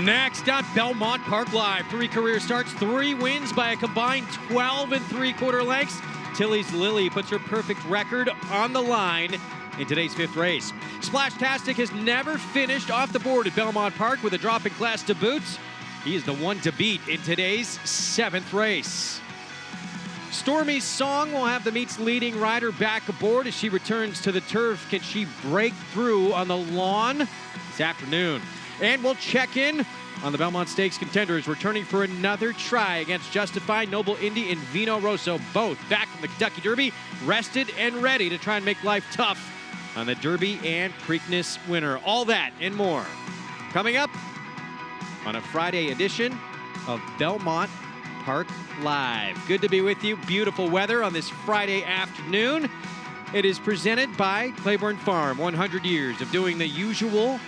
Next on Belmont Park Live, 3 career starts, 3 wins by a combined 12 3/4 lengths. Tilly's Lily puts her perfect record on the line in today's 5th race. Splashtastic has never finished off the board at Belmont Park with a drop in class to boot. He is the one to beat in today's 7th race. Stormy's Song will have the meet's leading rider back aboard as she returns to the turf. Can she break through on the lawn this afternoon? And we'll check in on the Belmont Stakes contenders returning for another try against Justified, Noble Indy, and Vino Rosso, both back from the Kentucky Derby, rested and ready to try and make life tough on the Derby and Preakness winner. All that and more coming up on a Friday edition of Belmont Park Live. Good to be with you. Beautiful weather on this Friday afternoon. It is presented by Claiborne Farm. 100 years of doing the usual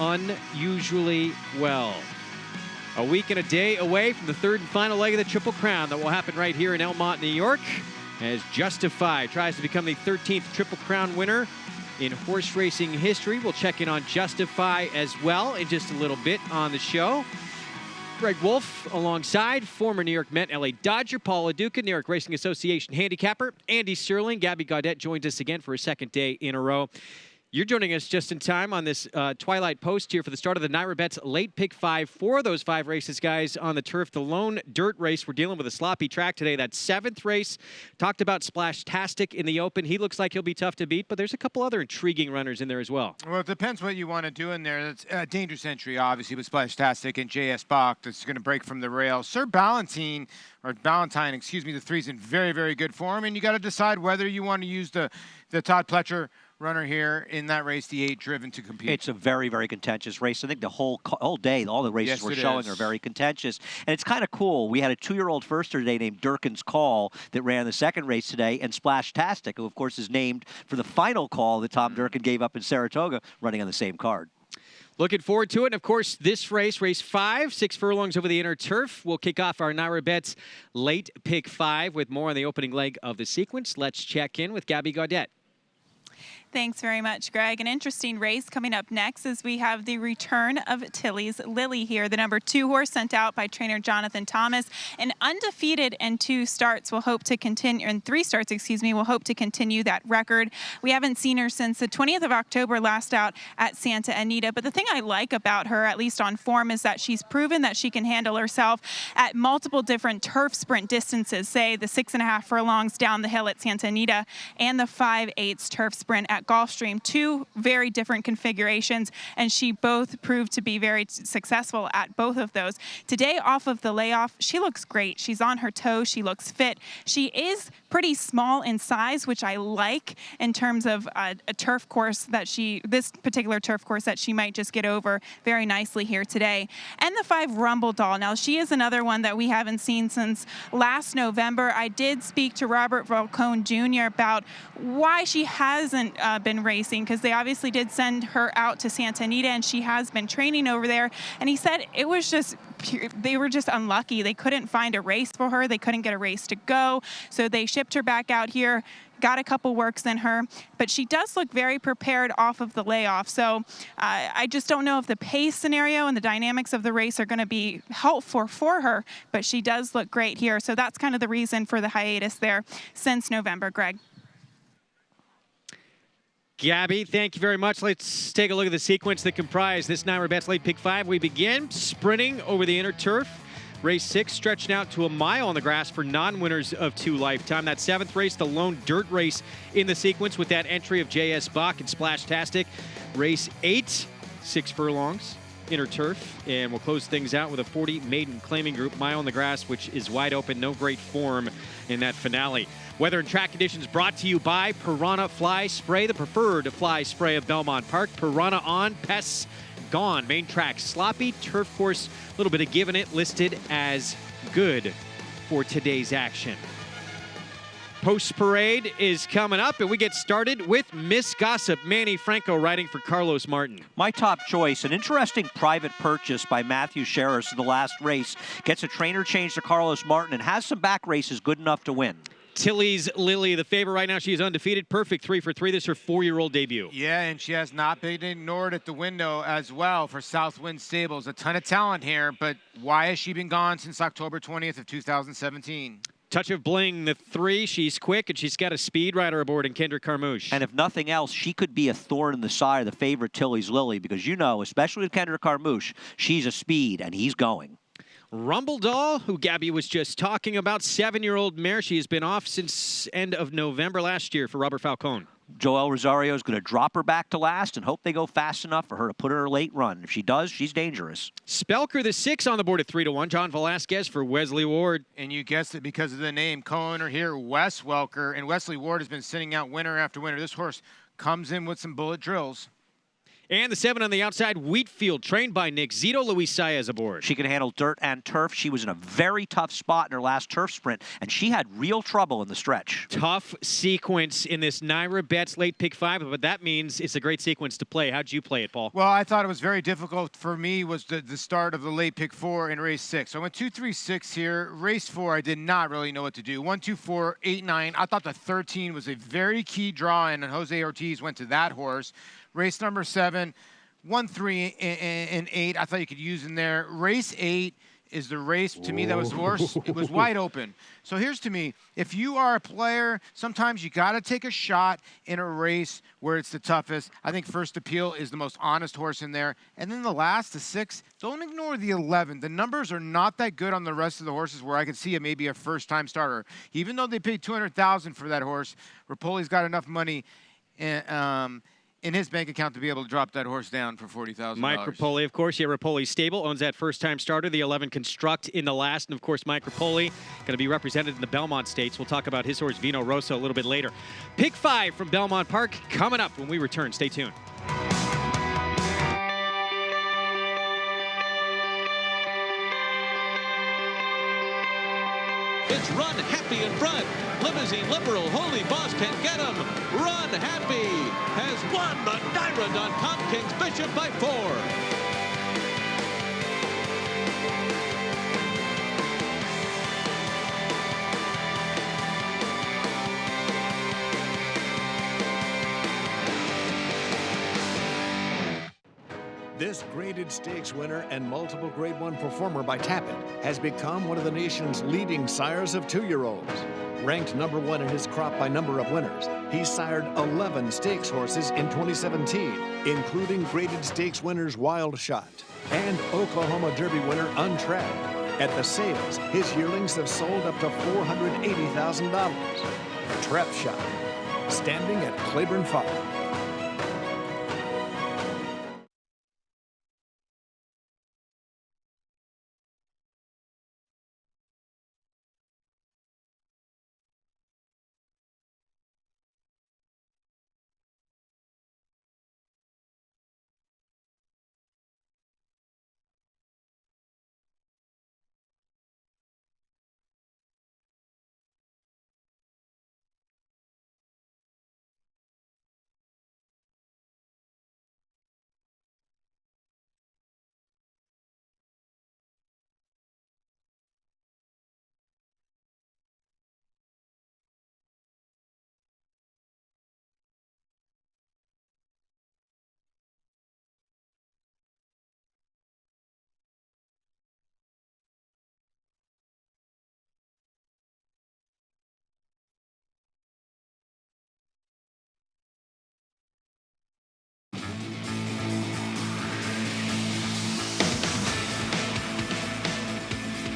unusually well. A week and a day away from the 3rd and final leg of the Triple Crown that will happen right here in Elmont, New York, as Justify tries to become the 13th Triple Crown winner in horse racing history. We'll check in on Justify as well in just a little bit on the show. Greg Wolf alongside former New York Met, LA Dodger, Paul LaDuca, New York Racing Association handicapper, Andy Serling. Gabby Gaudet joins us again for a 2nd day in a row. You're joining us just in time on this Twilight post here for the start of the NYRA Bets late pick 5 for those 5 races, guys, on the turf. The lone dirt race, we're dealing with a sloppy track today. That 7th race, talked about Splashtastic in the open. He looks like he'll be tough to beat, but there's a couple other intriguing runners in there as well. Well, it depends what you want to do in there. That's a dangerous entry, obviously, with Splashtastic and J.S. Bach that's going to break from the rail. Sir Valentine, excuse me, the 3's in very, very good form, and you got to decide whether you want to use the Todd Pletcher runner here in that race, the 8 driven to compete. It's a very, very contentious race. I think the whole day, all the races we're showing are very contentious. And it's kind of cool. We had a 2-year-old firster today named Durkin's Call that ran the 2nd race today, and Splashtastic, who of course is named for the final call that Tom Durkin gave up in Saratoga, running on the same card. Looking forward to it. And of course, this race, race 5, 6 furlongs over the inner turf. We'll kick off our NYRA Bets late pick 5 with more on the opening leg of the sequence. Let's check in with Gabby Gaudet. Thanks very much, Greg. An interesting race coming up next as we have the return of Tilly's Lily here, the number 2 horse sent out by trainer Jonathan Thomas. And undefeated in 2 starts will hope to continue, in 3 starts, excuse me, will hope to continue that record. We haven't seen her since the 20th of October last out at Santa Anita. But the thing I like about her, at least on form, is that she's proven that she can handle herself at multiple different turf sprint distances, say the 6.5 furlongs down the hill at Santa Anita and the 5/8 turf sprint at Gulfstream. 2 very different configurations, and she both proved to be very successful at both of those. Today, off of the layoff, she looks great. She's on her toes. She looks fit. She is pretty small in size, which I like in terms of a turf course that this particular turf course that she might just get over very nicely here today. And the 5 Rumble Doll. Now, she is another one that we haven't seen since last November. I did speak to Robert Falcone Jr. about why she hasn't been racing, because they obviously did send her out to Santa Anita and she has been training over there, and he said it was just they were just unlucky. They couldn't find a race for her. They couldn't get a race to go, so they shipped her back out here, got a couple works in her, but she does look very prepared off of the layoff. So I just don't know if the pace scenario and the dynamics of the race are going to be helpful for her, but she does look great here. So that's kind of the reason for the hiatus there since November, Greg. Gabby, thank you very much. Let's take a look at the sequence that comprise this NYRA Bets late pick 5. We begin sprinting over the inner turf. Race 6 stretching out to a mile on the grass for non-winners of 2 lifetime. That 7th race, the lone dirt race in the sequence with that entry of J.S. Bach and Splashtastic. Race 8, 6 furlongs, inner turf. And we'll close things out with a 40 maiden claiming group, mile on the grass, which is wide open. No great form in that finale. Weather and track conditions brought to you by Piranha Fly Spray, the preferred fly spray of Belmont Park. Piranha on, pests gone. Main track sloppy, turf course, a little bit of giving it, listed as good for today's action. Post Parade is coming up, and we get started with Miss Gossip. Manny Franco riding for Carlos Martin. My top choice, an interesting private purchase by Matthew Sherris in the last race. Gets a trainer change to Carlos Martin and has some back races good enough to win. Tilly's Lily, the favorite right now. She is undefeated. Perfect 3 for 3. This is her 4-year-old debut. Yeah, and she has not been ignored at the window as well for Southwind Stables. A ton of talent here, but why has she been gone since October 20th of 2017? Touch of bling, the 3. She's quick, and she's got a speed rider aboard in Kendrick Carmouche. And if nothing else, she could be a thorn in the side of the favorite Tilly's Lily, because you know, especially with Kendrick Carmouche, she's a speed, and he's going. Rumble Doll, who Gabby was just talking about, 7-year-old mare. She has been off since end of November last year for Robert Falcone. Joel Rosario is going to drop her back to last and hope they go fast enough for her to put her late run. If she does, she's dangerous. Spelker, the 6 on the board at 3-1. John Velasquez for Wesley Ward. And you guessed it because of the name. Co-owner here, Wes Welker. And Wesley Ward has been sitting out winner after winner. This horse comes in with some bullet drills. And the 7 on the outside, Wheatfield, trained by Nick. Zito Luis Saez aboard. She can handle dirt and turf. She was in a very tough spot in her last turf sprint, and she had real trouble in the stretch. Tough sequence in this Naira Betts late pick 5, but that means it's a great sequence to play. How'd you play it, Paul? Well, I thought it was very difficult for me was the start of the late pick 4 in race 6. So I went 2, 3, 6 here. Race 4, I did not really know what to do. 1, 2, 4, 8, 9. I thought the 13 was a very key draw, and Jose Ortiz went to that horse. Race number 7. 1, 3, and 8, I thought you could use in there. Race 8 is the race, to me, that was the horse. It was wide open. So here's to me, if you are a player, sometimes you got to take a shot in a race where it's the toughest. I think First Appeal is the most honest horse in there. And then the last, the 6, don't ignore the 11. The numbers are not that good on the rest of the horses where I could see it maybe a first-time starter. Even though they paid $200,000 for that horse, Rapoli's got enough money in his bank account to be able to drop that horse down for $40,000. Mike Rapoli, of course. Yeah, Rapoli's stable owns that first-time starter. The 11 Construct in the last. And, of course, Mike Rapoli going to be represented in the Belmont Stakes. We'll talk about his horse, Vino Rosso, a little bit later. Pick 5 from Belmont Park coming up when we return. Stay tuned. It's Run Happy in front. Limousine Liberal, Holy Boss can get him. Run Happy has won the Naira.com Kings Bishop by 4. This graded stakes winner and multiple Grade 1 performer by Tapit has become one of the nation's leading sires of 2-year-olds. Ranked number 1 in his crop by number of winners, he sired 11 stakes horses in 2017, including graded stakes winners Wild Shot and Oklahoma Derby winner Untrapped. At the sales, his yearlings have sold up to $480,000. Trap Shot, standing at Claiborne Farm.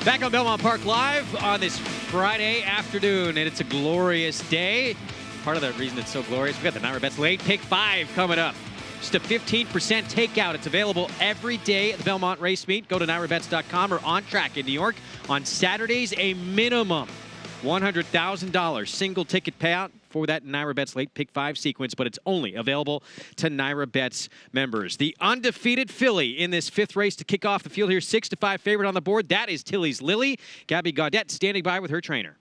Back on Belmont Park Live on this Friday afternoon, and it's a glorious day. Part of the reason it's so glorious, we've got the Naira Betts late pick 5 coming up. Just a 15% takeout. It's available every day at the Belmont Race Meet. Go to NairaBets.com or On Track in New York. On Saturdays, a minimum $100,000 single ticket payout for that Naira Betts late pick 5 sequence, but it's only available to Naira Betts members. The undefeated filly in this 5th race to kick off the field here, 6-5 favorite on the board. That is Tilly's Lily. Gabby Gaudette standing by with her trainer.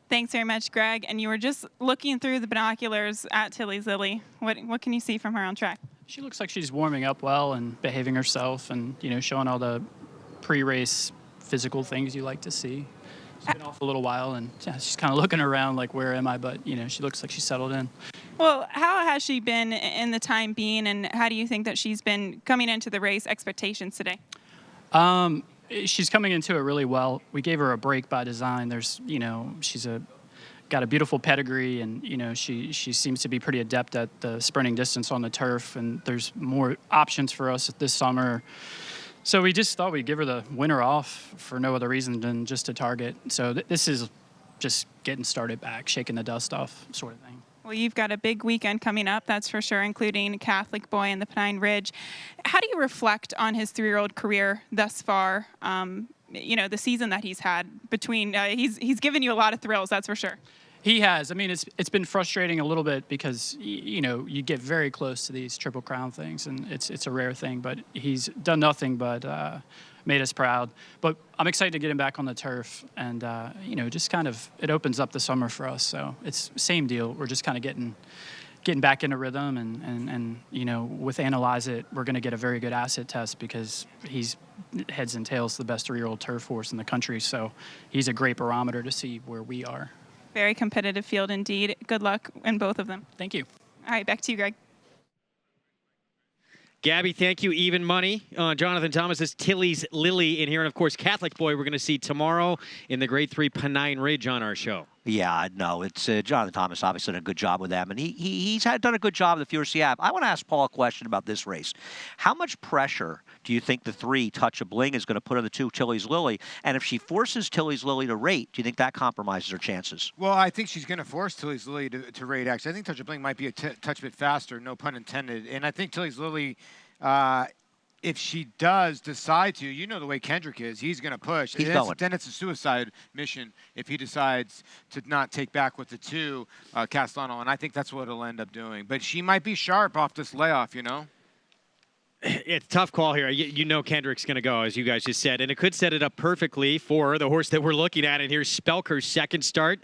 Thanks very much, Greg. And you were just looking through the binoculars at Tilly's Lily. What can you see from her on track? She looks like she's warming up well and behaving herself and, showing all the pre-race physical things you like to see. She's been off a little while, and yeah, she's kind of looking around like, where am I? But, you know, she looks like she's settled in. Well, how has she been in the time being, and how do you think that she's been coming into the race expectations today? She's coming into it really well. We gave her a break by design. There's, you know, she's got a beautiful pedigree, and, you know, she seems to be pretty adept at the sprinting distance on the turf, and there's more options for us this summer. So we just thought we'd give her the winter off for no other reason than just to target. So this is just getting started back, shaking the dust off sort of thing. Well, you've got a big weekend coming up, that's for sure, including Catholic Boy and the Pine Ridge. How do you reflect on his 3-year-old career thus far? You know, the season that he's had between, he's given you a lot of thrills, that's for sure. He has. I mean, it's been frustrating a little bit because, you know, you get very close to these Triple Crown things, and it's a rare thing. But he's done nothing but made us proud. But I'm excited to get him back on the turf, and you know, just kind of it opens up the summer for us. So it's same deal. We're just kind of getting back into rhythm, and you know, with Analyze It, we're going to get a very good asset test because he's heads and tails the best 3-year-old turf horse in the country. So he's a great barometer to see where we are. Very competitive field indeed. Good luck in both of them. Thank you. All right, back to you, Greg. Gabby, thank you. Even money. Jonathan Thomas is Tilly's Lily in here. And, of course, Catholic Boy we're going to see tomorrow in the Grade 3 Pennine Ridge on our show. Yeah, no, it's Jonathan Thomas obviously done a good job with them, and he's done a good job with the Fierce App. I want to ask Paul a question about this race. How much pressure do you think the 3 Touch of Bling is going to put on the 2 Tilly's Lily? And if she forces Tilly's Lily to rate, do you think that compromises her chances? Well, I think she's going to force Tilly's Lily to rate, actually. I think Touch of Bling might be a touch bit faster, no pun intended. And I think Tilly's Lily, if she does decide to, you know the way Kendrick is, he's going to push. He's going. Then it's a suicide mission if he decides to not take back with the 2 Castellano, and I think that's what it'll end up doing. But she might be sharp off this layoff, you know? It's a tough call here. You know Kendrick's going to go, as you guys just said, and it could set it up perfectly for the horse that we're looking at. And here's Spelker's second start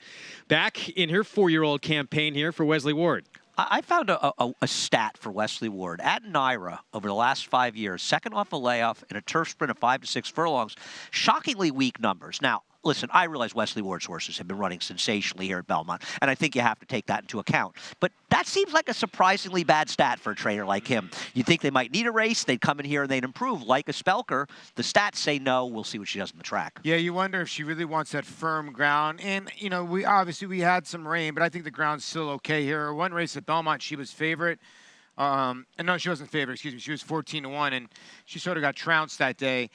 back in her 4-year-old campaign here for Wesley Ward. I found a stat for Wesley Ward. At Naira, over the last 5 years, second off a layoff in a turf sprint of 5 to 6 furlongs. Shockingly weak numbers. Now, listen, I realize Wesley Ward's horses have been running sensationally here at Belmont, and I think you have to take that into account. But that seems like a surprisingly bad stat for a trainer like him. You'd think they might need a race, they'd come in here and they'd improve. Like a Spelker, the stats say no. We'll see what she does on the track. Yeah, you wonder if she really wants that firm ground. And, you know, we had some rain, but I think the ground's still okay here. One race at Belmont, she was favorite. And no, she wasn't favorite, excuse me. She was 14-1, and she sort of got trounced that day.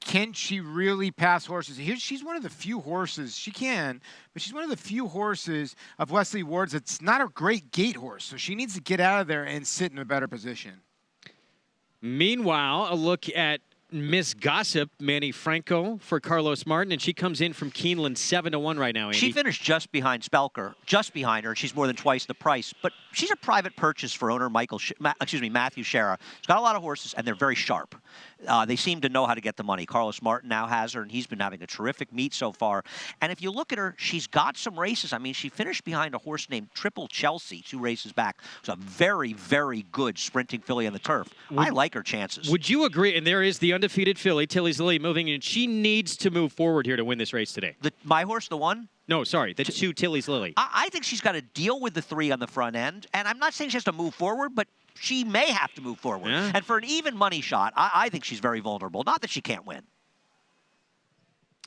Can she really pass horses? She's one of the few horses, she can, but she's one of the few horses of Wesley Ward's that's not a great gate horse. So she needs to get out of there and sit in a better position. Meanwhile, a look at Miss Gossip, Manny Franco for Carlos Martin, and she comes in from Keeneland 7-1 right now, Andy. She finished just behind Spelker, just behind her, and she's more than twice the price. But she's a private purchase for owner Matthew Shera. She's got a lot of horses, and they're very sharp. They seem to know how to get the money. Carlos Martin now has her, and he's been having a terrific meet so far. And if you look at her, she's got some races. I mean, she finished behind a horse named Triple Chelsea 2 races back. It's a very, very good sprinting filly on the turf. I like her chances. Would you agree? And there is the undefeated filly, Tilly's Lily, moving in. She needs to move forward here to win this race today. My horse, the one? No, sorry, the 2 Tilly's Lily. I think she's got to deal with the 3 on the front end. And I'm not saying she has to move forward, but she may have to move forward. Yeah. And for an even money shot, I think she's very vulnerable. Not that she can't win.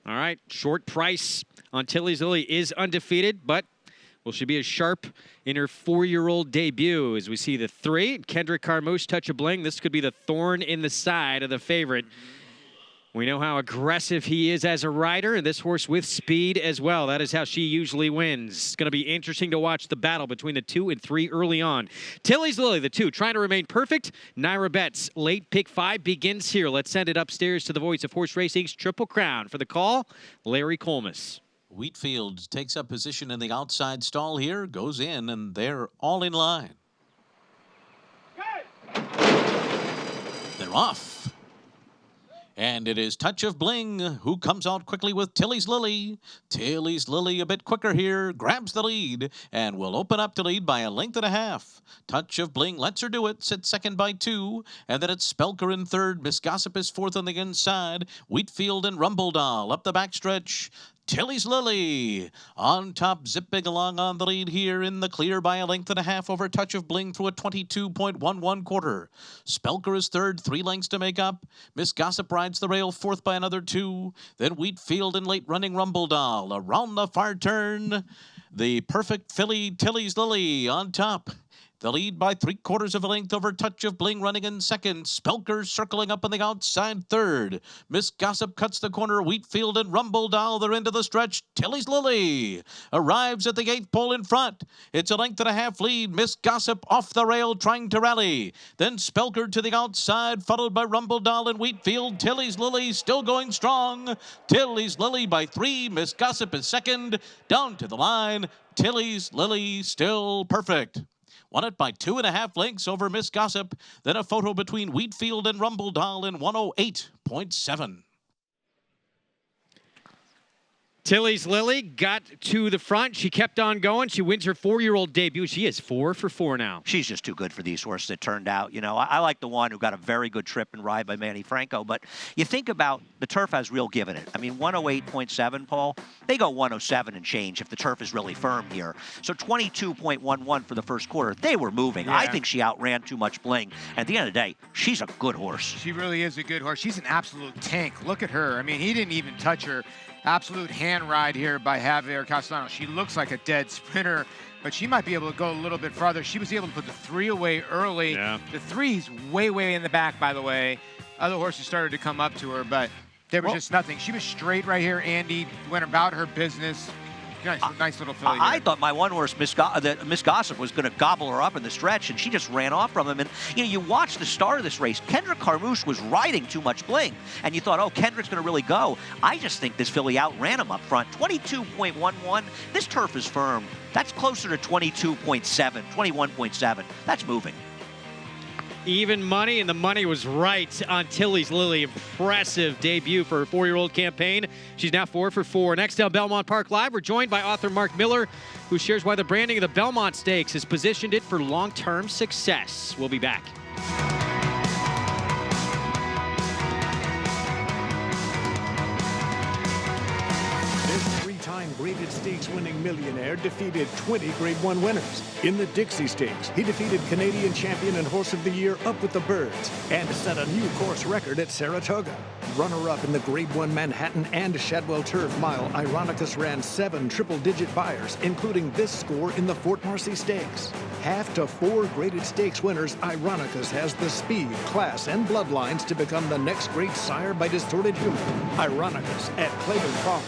All right, short price on Tilly's Lily is undefeated, but will she be as sharp in her 4-year-old debut as we see the 3? Kendrick Carmouche, Touch of Bling. This could be the thorn in the side of the favorite. We know how aggressive he is as a rider, and this horse with speed as well. That is how she usually wins. It's going to be interesting to watch the battle between the 2 and 3 early on. Tilly's Lily, the 2, trying to remain perfect. Naira Betts, late pick 5 begins here. Let's send it upstairs to the voice of horse racing's Triple Crown. For the call, Larry Colmus. Wheatfield takes up position in the outside stall here, goes in, and they're all in line. They're off. And it is Touch of Bling who comes out quickly with Tilly's Lily. Tilly's Lily a bit quicker here, grabs the lead, and will open up to lead by a length and a half. Touch of Bling lets her do it, sits second by 2, and then it's Spelker in third. Miss Gossip is fourth on the inside. Wheatfield and Rumbledoll up the backstretch. Tilly's Lily on top, zipping along on the lead here in the clear by a length and a half over Touch of Bling through a 22.11 quarter. Spelker is third, 3 lengths to make up. Miss Gossip rides the rail, fourth by another 2. Then Wheatfield and late running Rumble Doll. Around the far turn, the perfect filly Tilly's Lily on top. The lead by 3/4 of a length over Touch of Bling running in second. Spelker circling up on the outside third. Miss Gossip cuts the corner. Wheatfield and Rumble Doll, they're into the stretch. Tilly's Lily arrives at the 8th pole in front. It's a length and a half lead. Miss Gossip off the rail trying to rally. Then Spelker to the outside, followed by Rumble Doll and Wheatfield. Tilly's Lily still going strong. Tilly's Lily by 3. Miss Gossip is second. Down to the line. Tilly's Lily still perfect. Won it by 2.5 lengths over Miss Gossip. Then a photo between Wheatfield and Rumble Doll in 108.7. Tilly's Lily got to the front. She kept on going. She wins her 4-year-old debut. She is 4 for 4 now. She's just too good for these horses, it turned out. You know, I like the one who got a very good trip and ride by Manny Franco, but you think about the turf has real give in it. I mean, 108.7, Paul, they go 107 and change if the turf is really firm here. So 22.11 for the first quarter. They were moving. Yeah. I think she outran Too Much Bling. At the end of the day, she's a good horse. She really is a good horse. She's an absolute tank. Look at her. I mean, he didn't even touch her. Absolute hand ride here by Javier Castellano. She looks like a dead sprinter, but she might be able to go a little bit farther. She was able to put the 3 away early. Yeah. The 3's way in the back, by the way. Other horses started to come up to her, but there was just nothing. She was straight right here. Andy went about her business. Nice little filly. I thought my one horse, Miss Gossip, was going to gobble her up in the stretch, and she just ran off from him. And you know, you watch the start of this race. Kendrick Carmouche was riding Too Much Bling, and you thought, oh, Kendrick's going to really go. I just think this filly outran him up front. 22.11. This turf is firm. That's closer to 22.7, 21.7. That's moving. Even money, and the money was right on Tilly's Lily. Impressive debut for her 4-year-old campaign. She's now 4 for 4. Next down Belmont Park Live, we're joined by author Mark Miller, who shares why the branding of the Belmont Stakes has positioned it for long-term success. We'll be back. Graded Stakes winning millionaire defeated 20 Grade 1 winners. In the Dixie Stakes, he defeated Canadian champion and horse of the year Up With the Birds and set a new course record at Saratoga. Runner-up in the Grade 1 Manhattan and Shadwell Turf Mile, Ironicus ran 7 triple-digit buyers, including this score in the Fort Marcy Stakes. Half to 4 Graded Stakes winners, Ironicus has the speed, class, and bloodlines to become the next great sire by Distorted Human. Ironicus at Clayton Farm.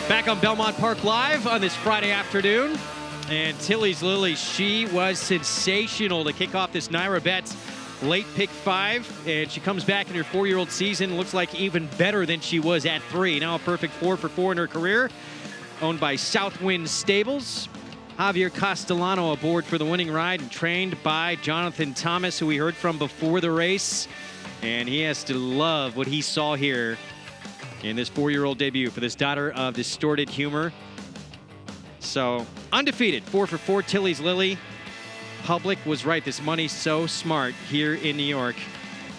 Back on Belmont Park Live on this Friday afternoon. And Tilly's Lily, she was sensational to kick off this Naira Betts late pick 5. And she comes back in her 4-year-old season. Looks like even better than she was at 3. Now a perfect 4 for 4 in her career. Owned by Southwind Stables. Javier Castellano aboard for the winning ride and trained by Jonathan Thomas, who we heard from before the race. And he has to love what he saw here in this 4-year-old debut for this daughter of distorted humor. So, undefeated, 4 for 4, Tilly's Lily. Public was right. This money's so smart here in New York,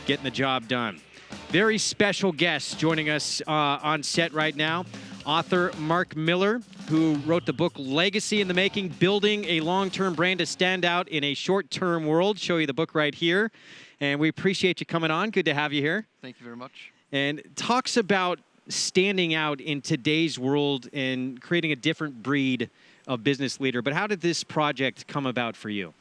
getting the job done. Very special guest joining us on set right now. Author Mark Miller, who wrote the book Legacy in the Making, Building a Long-Term Brand to Stand Out in a Short-Term World. Show you the book right here. And we appreciate you coming on. Good to have you here. Thank you very much. And talks about standing out in today's world and creating a different breed of business leader. But how did this project come about for you?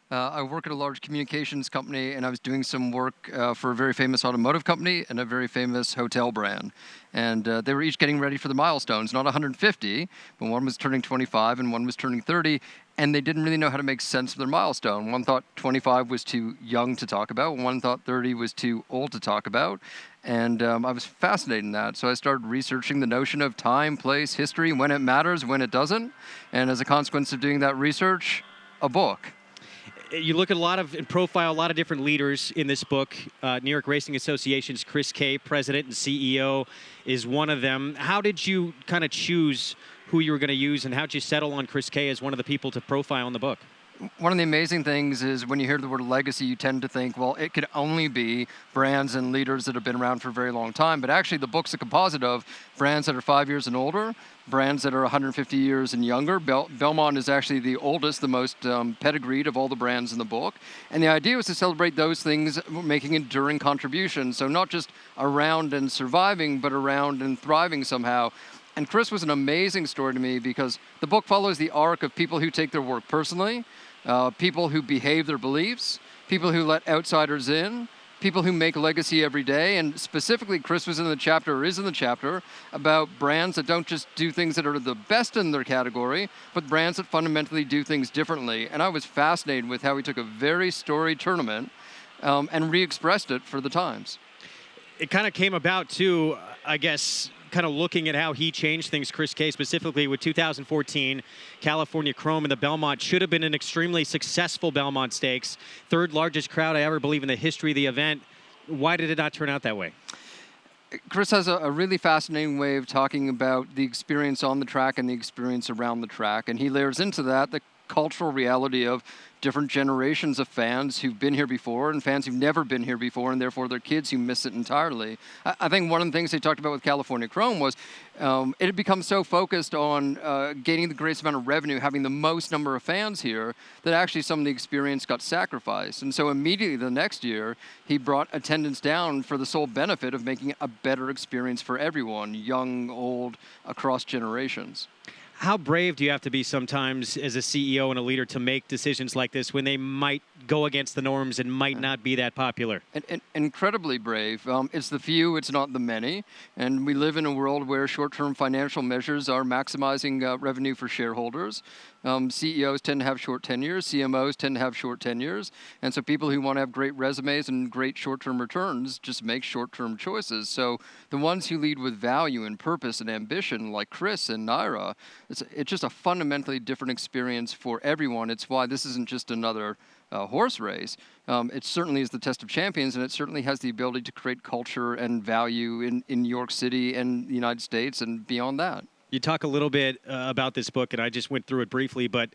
I work at a large communications company, and I was doing some work for a very famous automotive company and a very famous hotel brand. And they were each getting ready for the milestones, not 150, but one was turning 25 and one was turning 30, and they didn't really know how to make sense of their milestone. One thought 25 was too young to talk about, one thought 30 was too old to talk about, and I was fascinated in that. So I started researching the notion of time, place, history, when it matters, when it doesn't, and as a consequence of doing that research, a book. You look at a lot of and profile a lot of different leaders in this book. New York Racing Association's Chris Kay, president and CEO, is one of them. How did you kind of choose who you were going to use, and how did you settle on Chris Kay as one of the people to profile in the book? One of the amazing things is when you hear the word legacy, you tend to think, well, it could only be brands and leaders that have been around for a very long time. But actually, the book's a composite of brands that are 5 years and older, brands that are 150 years and younger. Belmont is actually the oldest, the most pedigreed of all the brands in the book. And the idea was to celebrate those things, making enduring contributions. So not just around and surviving, but around and thriving somehow. And Chris was an amazing story to me because the book follows the arc of people who take their work personally, people who behave their beliefs, people who let outsiders in, people who make legacy every day. And specifically, Chris was in the chapter, or is in the chapter, about brands that don't just do things that are the best in their category, but brands that fundamentally do things differently. And I was fascinated with how he took a very storied tournament and re-expressed it for the times. It kind of came about, too, I guess, kind of looking at how he changed things, Chris Kay, specifically with 2014 California Chrome, and the Belmont should have been an extremely successful Belmont Stakes. Third largest crowd I ever believe in the history of the event. Why did it not turn out that way? Chris has a really fascinating way of talking about the experience on the track and the experience around the track, and he layers into that the cultural reality of different generations of fans who've been here before and fans who've never been here before, and therefore their kids who miss it entirely. I think one of the things they talked about with California Chrome was it had become so focused on gaining the greatest amount of revenue, having the most number of fans here, that actually some of the experience got sacrificed. And so immediately the next year, he brought attendance down for the sole benefit of making a better experience for everyone, young, old, across generations. How brave do you have to be sometimes as a CEO and a leader to make decisions like this when they might go against the norms and might not be that popular? And incredibly brave. It's the few, it's not the many. And we live in a world where short-term financial measures are maximizing revenue for shareholders. CEOs tend to have short tenures. CMOs tend to have short tenures. And so people who want to have great resumes and great short-term returns just make short-term choices. So the ones who lead with value and purpose and ambition, like Chris and Naira, it's just a fundamentally different experience for everyone. It's why this isn't just another horse race. It certainly is the test of champions, and it certainly has the ability to create culture and value in New York City and the United States and beyond that. You talk a little bit about this book, and I just went through it briefly, but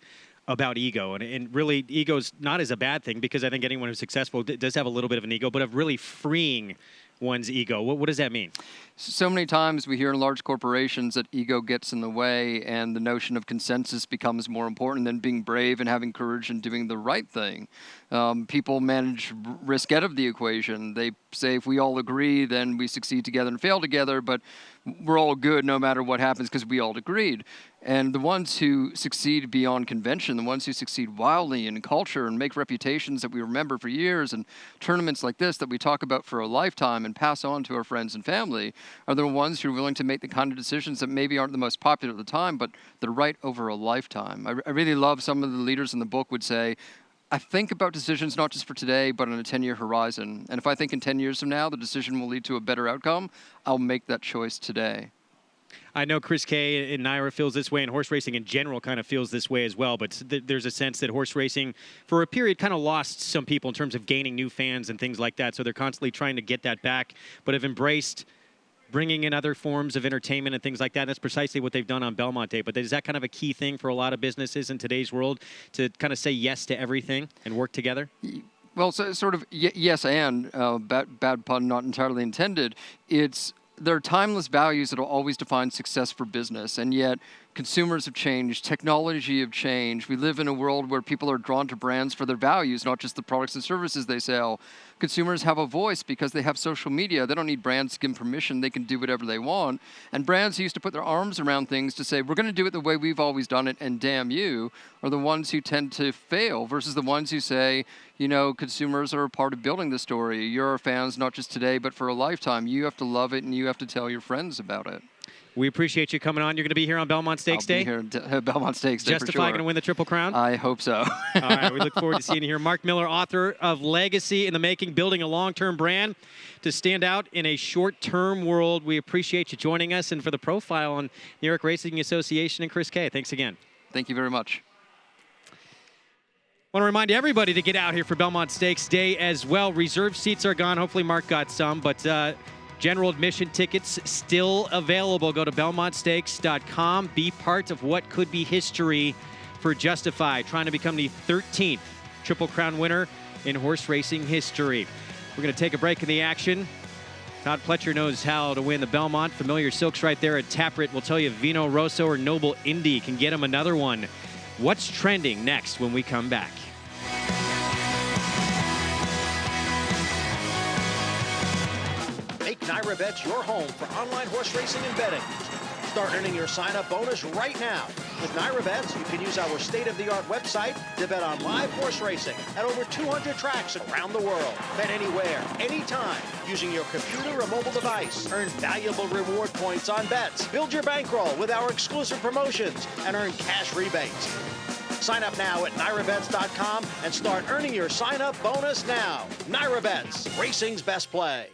about ego. And really, ego's not as a bad thing, because I think anyone who's successful does have a little bit of an ego, but of really freeing one's ego. What does that mean? So many times we hear in large corporations that ego gets in the way, and the notion of consensus becomes more important than being brave and having courage and doing the right thing. People manage risk out of the equation. They say if we all agree, then we succeed together and fail together, but we're all good no matter what happens because we all agreed. And the ones who succeed beyond convention, the ones who succeed wildly in culture and make reputations that we remember for years, and tournaments like this that we talk about for a lifetime and pass on to our friends and family, are the ones who are willing to make the kind of decisions that maybe aren't the most popular at the time, but they're right over a lifetime. I really love some of the leaders in the book would say, I think about decisions not just for today, but on a 10-year horizon. And if I think in 10 years from now the decision will lead to a better outcome, I'll make that choice today. I know Chris Kay and Naira feels this way, and horse racing in general kind of feels this way as well. But there's a sense that horse racing, for a period, kind of lost some people in terms of gaining new fans and things like that. So they're constantly trying to get that back, but have embraced bringing in other forms of entertainment and things like that. And that's precisely what they've done on Belmont Day. But is that kind of a key thing for a lot of businesses in today's world, to kind of say yes to everything and work together? Well, so, sort of yes, and bad pun, not entirely intended. There are timeless values that will always define success for business, and yet consumers have changed, technology have changed. We live in a world where people are drawn to brands for their values, not just the products and services they sell. Consumers have a voice because they have social media. They don't need brands to give them permission. They can do whatever they want. And brands who used to put their arms around things to say, we're going to do it the way we've always done it, and damn you, are the ones who tend to fail versus the ones who say, you know, consumers are a part of building the story. You're our fans, not just today, but for a lifetime. You have to love it, and you have to tell your friends about it. We appreciate you coming on. You're going to be here on Belmont Stakes Day? I'll be here at Belmont Stakes Day, for Justify sure. going to win the Triple Crown? I hope so. All right, we look forward to seeing you here. Mark Miller, author of Legacy in the Making, Building a Long-Term Brand to Stand Out in a Short-Term World. We appreciate you joining us, and for the profile on New York Racing Association and Chris Kay. Thanks again. Thank you very much. I want to remind everybody to get out here for Belmont Stakes Day as well. Reserved seats are gone. Hopefully Mark got some, but general admission tickets still available. Go to belmontstakes.com. Be part of what could be history for Justify, trying to become the 13th Triple Crown winner in horse racing history. We're going to take a break in the action. Todd Pletcher knows how to win the Belmont. Familiar Silks right there at Taproot will tell you Vino Rosso or Noble Indy can get him another one. What's trending next when we come back? Make Naira Bets your home for online horse racing and betting. Start earning your sign-up bonus right now. With Naira Bets, you can use our state-of-the-art website to bet on live horse racing at over 200 tracks around the world. Bet anywhere, anytime, using your computer or mobile device. Earn valuable reward points on bets. Build your bankroll with our exclusive promotions and earn cash rebates. Sign up now at NairaBets.com and start earning your sign-up bonus now. Naira Bets, racing's best play.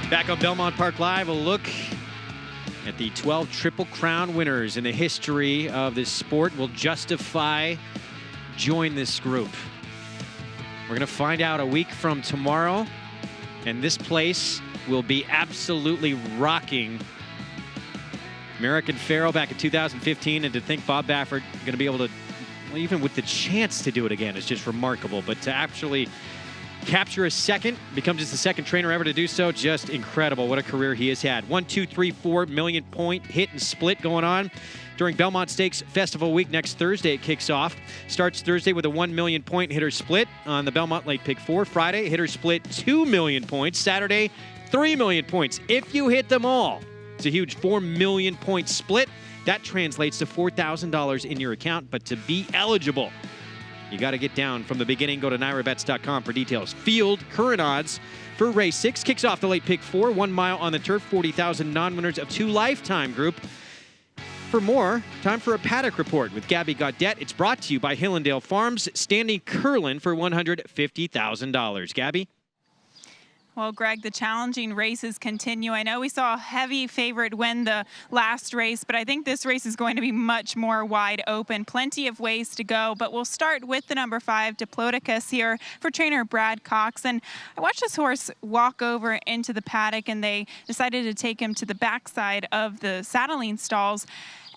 Back on Belmont Park Live, a look at the 12 Triple Crown winners in the history of this sport will justify join this group. We're going to find out a week from tomorrow, and this place will be absolutely rocking. American Pharoah back in 2015, and to think Bob Baffert going to be able to, well, even with the chance to do it again, is just remarkable. But to actually capture a second, become just the second trainer ever to do so, just incredible. What a career he has had. 1, 2, 3, 4 million point hit and split going on during Belmont Stakes Festival Week. Next Thursday it kicks off. Starts Thursday with a 1 million point hitter split on the Belmont Late Pick 4. Friday, hitter split 2 million points. Saturday, 3 million points. If you hit them all, it's a huge 4 million point split. That translates to $4,000 in your account. But to be eligible, you got to get down from the beginning. Go to NYRABets.com for details. Field current odds for race 6. Kicks off the Late Pick 4. 1 mile on the turf. 40,000 non-winners of 2 lifetime group. For more, time for a paddock report with Gabby Gaudet. It's brought to you by Hillendale Farms, standing Curlin for $150,000. Gabby? Well, Greg, the challenging races continue. I know we saw a heavy favorite win the last race, but I think this race is going to be much more wide open. Plenty of ways to go, but we'll start with the number 5, Diplodocus, here for trainer Brad Cox. And I watched this horse walk over into the paddock, and they decided to take him to the backside of the saddling stalls.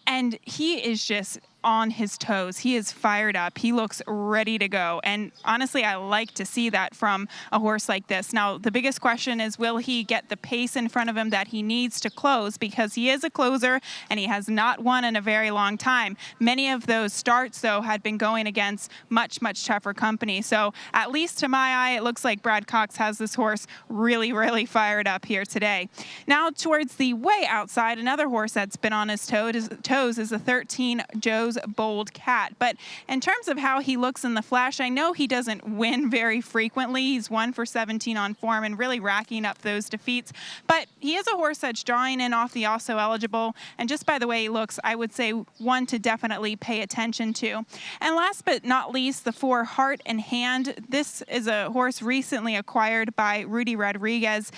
And he is just on his toes. He is fired up. He looks ready to go. And honestly, I like to see that from a horse like this. Now, the biggest question is, will he get the pace in front of him that he needs to close? Because he is a closer, and he has not won in a very long time. Many of those starts, though, had been going against much, much tougher company. So at least to my eye, it looks like Brad Cox has this horse really, really fired up here today. Now, towards the way outside, another horse that's been on his toes is the 13 Joe's Bold Cat. But in terms of how he looks in the flash, I know he doesn't win very frequently. He's 1 for 17 on form and really racking up those defeats. But he is a horse that's drawing in off the also eligible. And just by the way he looks, I would say one to definitely pay attention to. And last but not least, the 4 Heart and Hand. This is a horse recently acquired by Rudy Rodriguez.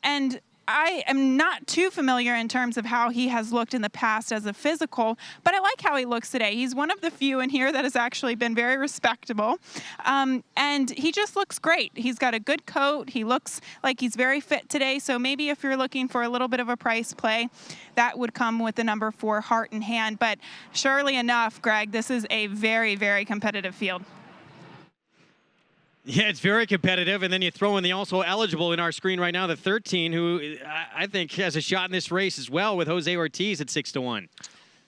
And I am not too familiar in terms of how he has looked in the past as a physical, but I like how he looks today. He's one of the few in here that has actually been very respectable, and he just looks great. He's got a good coat. He looks like he's very fit today, so maybe if you're looking for a little bit of a price play, that would come with the number 4 Heart and Hand. But surely enough, Greg, this is a very, very competitive field. Yeah, it's very competitive, and then you throw in the also eligible in our screen right now, the 13, who I think has a shot in this race as well with Jose Ortiz at 6-1.